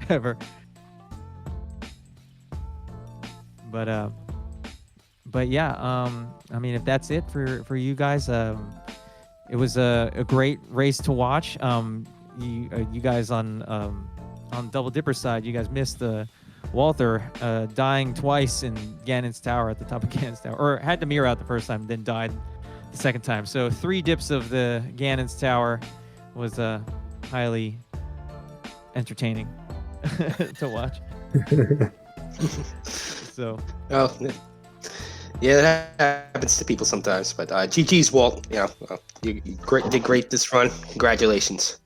ever. But yeah, I mean, if that's it for you guys, it was a great race to watch. You guys on Double Dipper side, you guys missed Walther dying twice in Ganon's Tower, at the top of Ganon's Tower, or had to mirror out the first time, then died the second time. So 3 dips of the Ganon's Tower was highly entertaining to watch. So.
Oh, yeah, that happens to people sometimes. But GG's, Walt. You did great this run. Congratulations.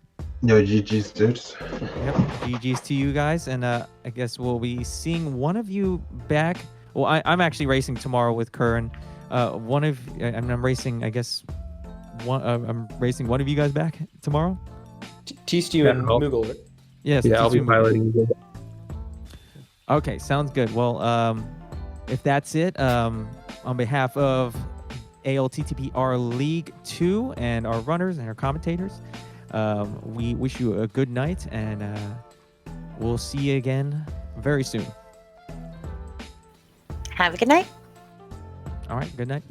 Yo, GG's, dudes.
Yep, GG's to you guys, and I guess we'll be seeing one of you back. Well, I'm actually racing tomorrow with Curran. I'm racing. I guess I'm racing one of you guys back tomorrow.
T-Stew and Moogle.
Yes.
Yeah, I'll be piloting.
Okay, sounds good. Well, if that's it, on behalf of ALTTPR League 2 and our runners and our commentators, we wish you a good night, and we'll see you again very soon.
Have a good night.
All right, good night.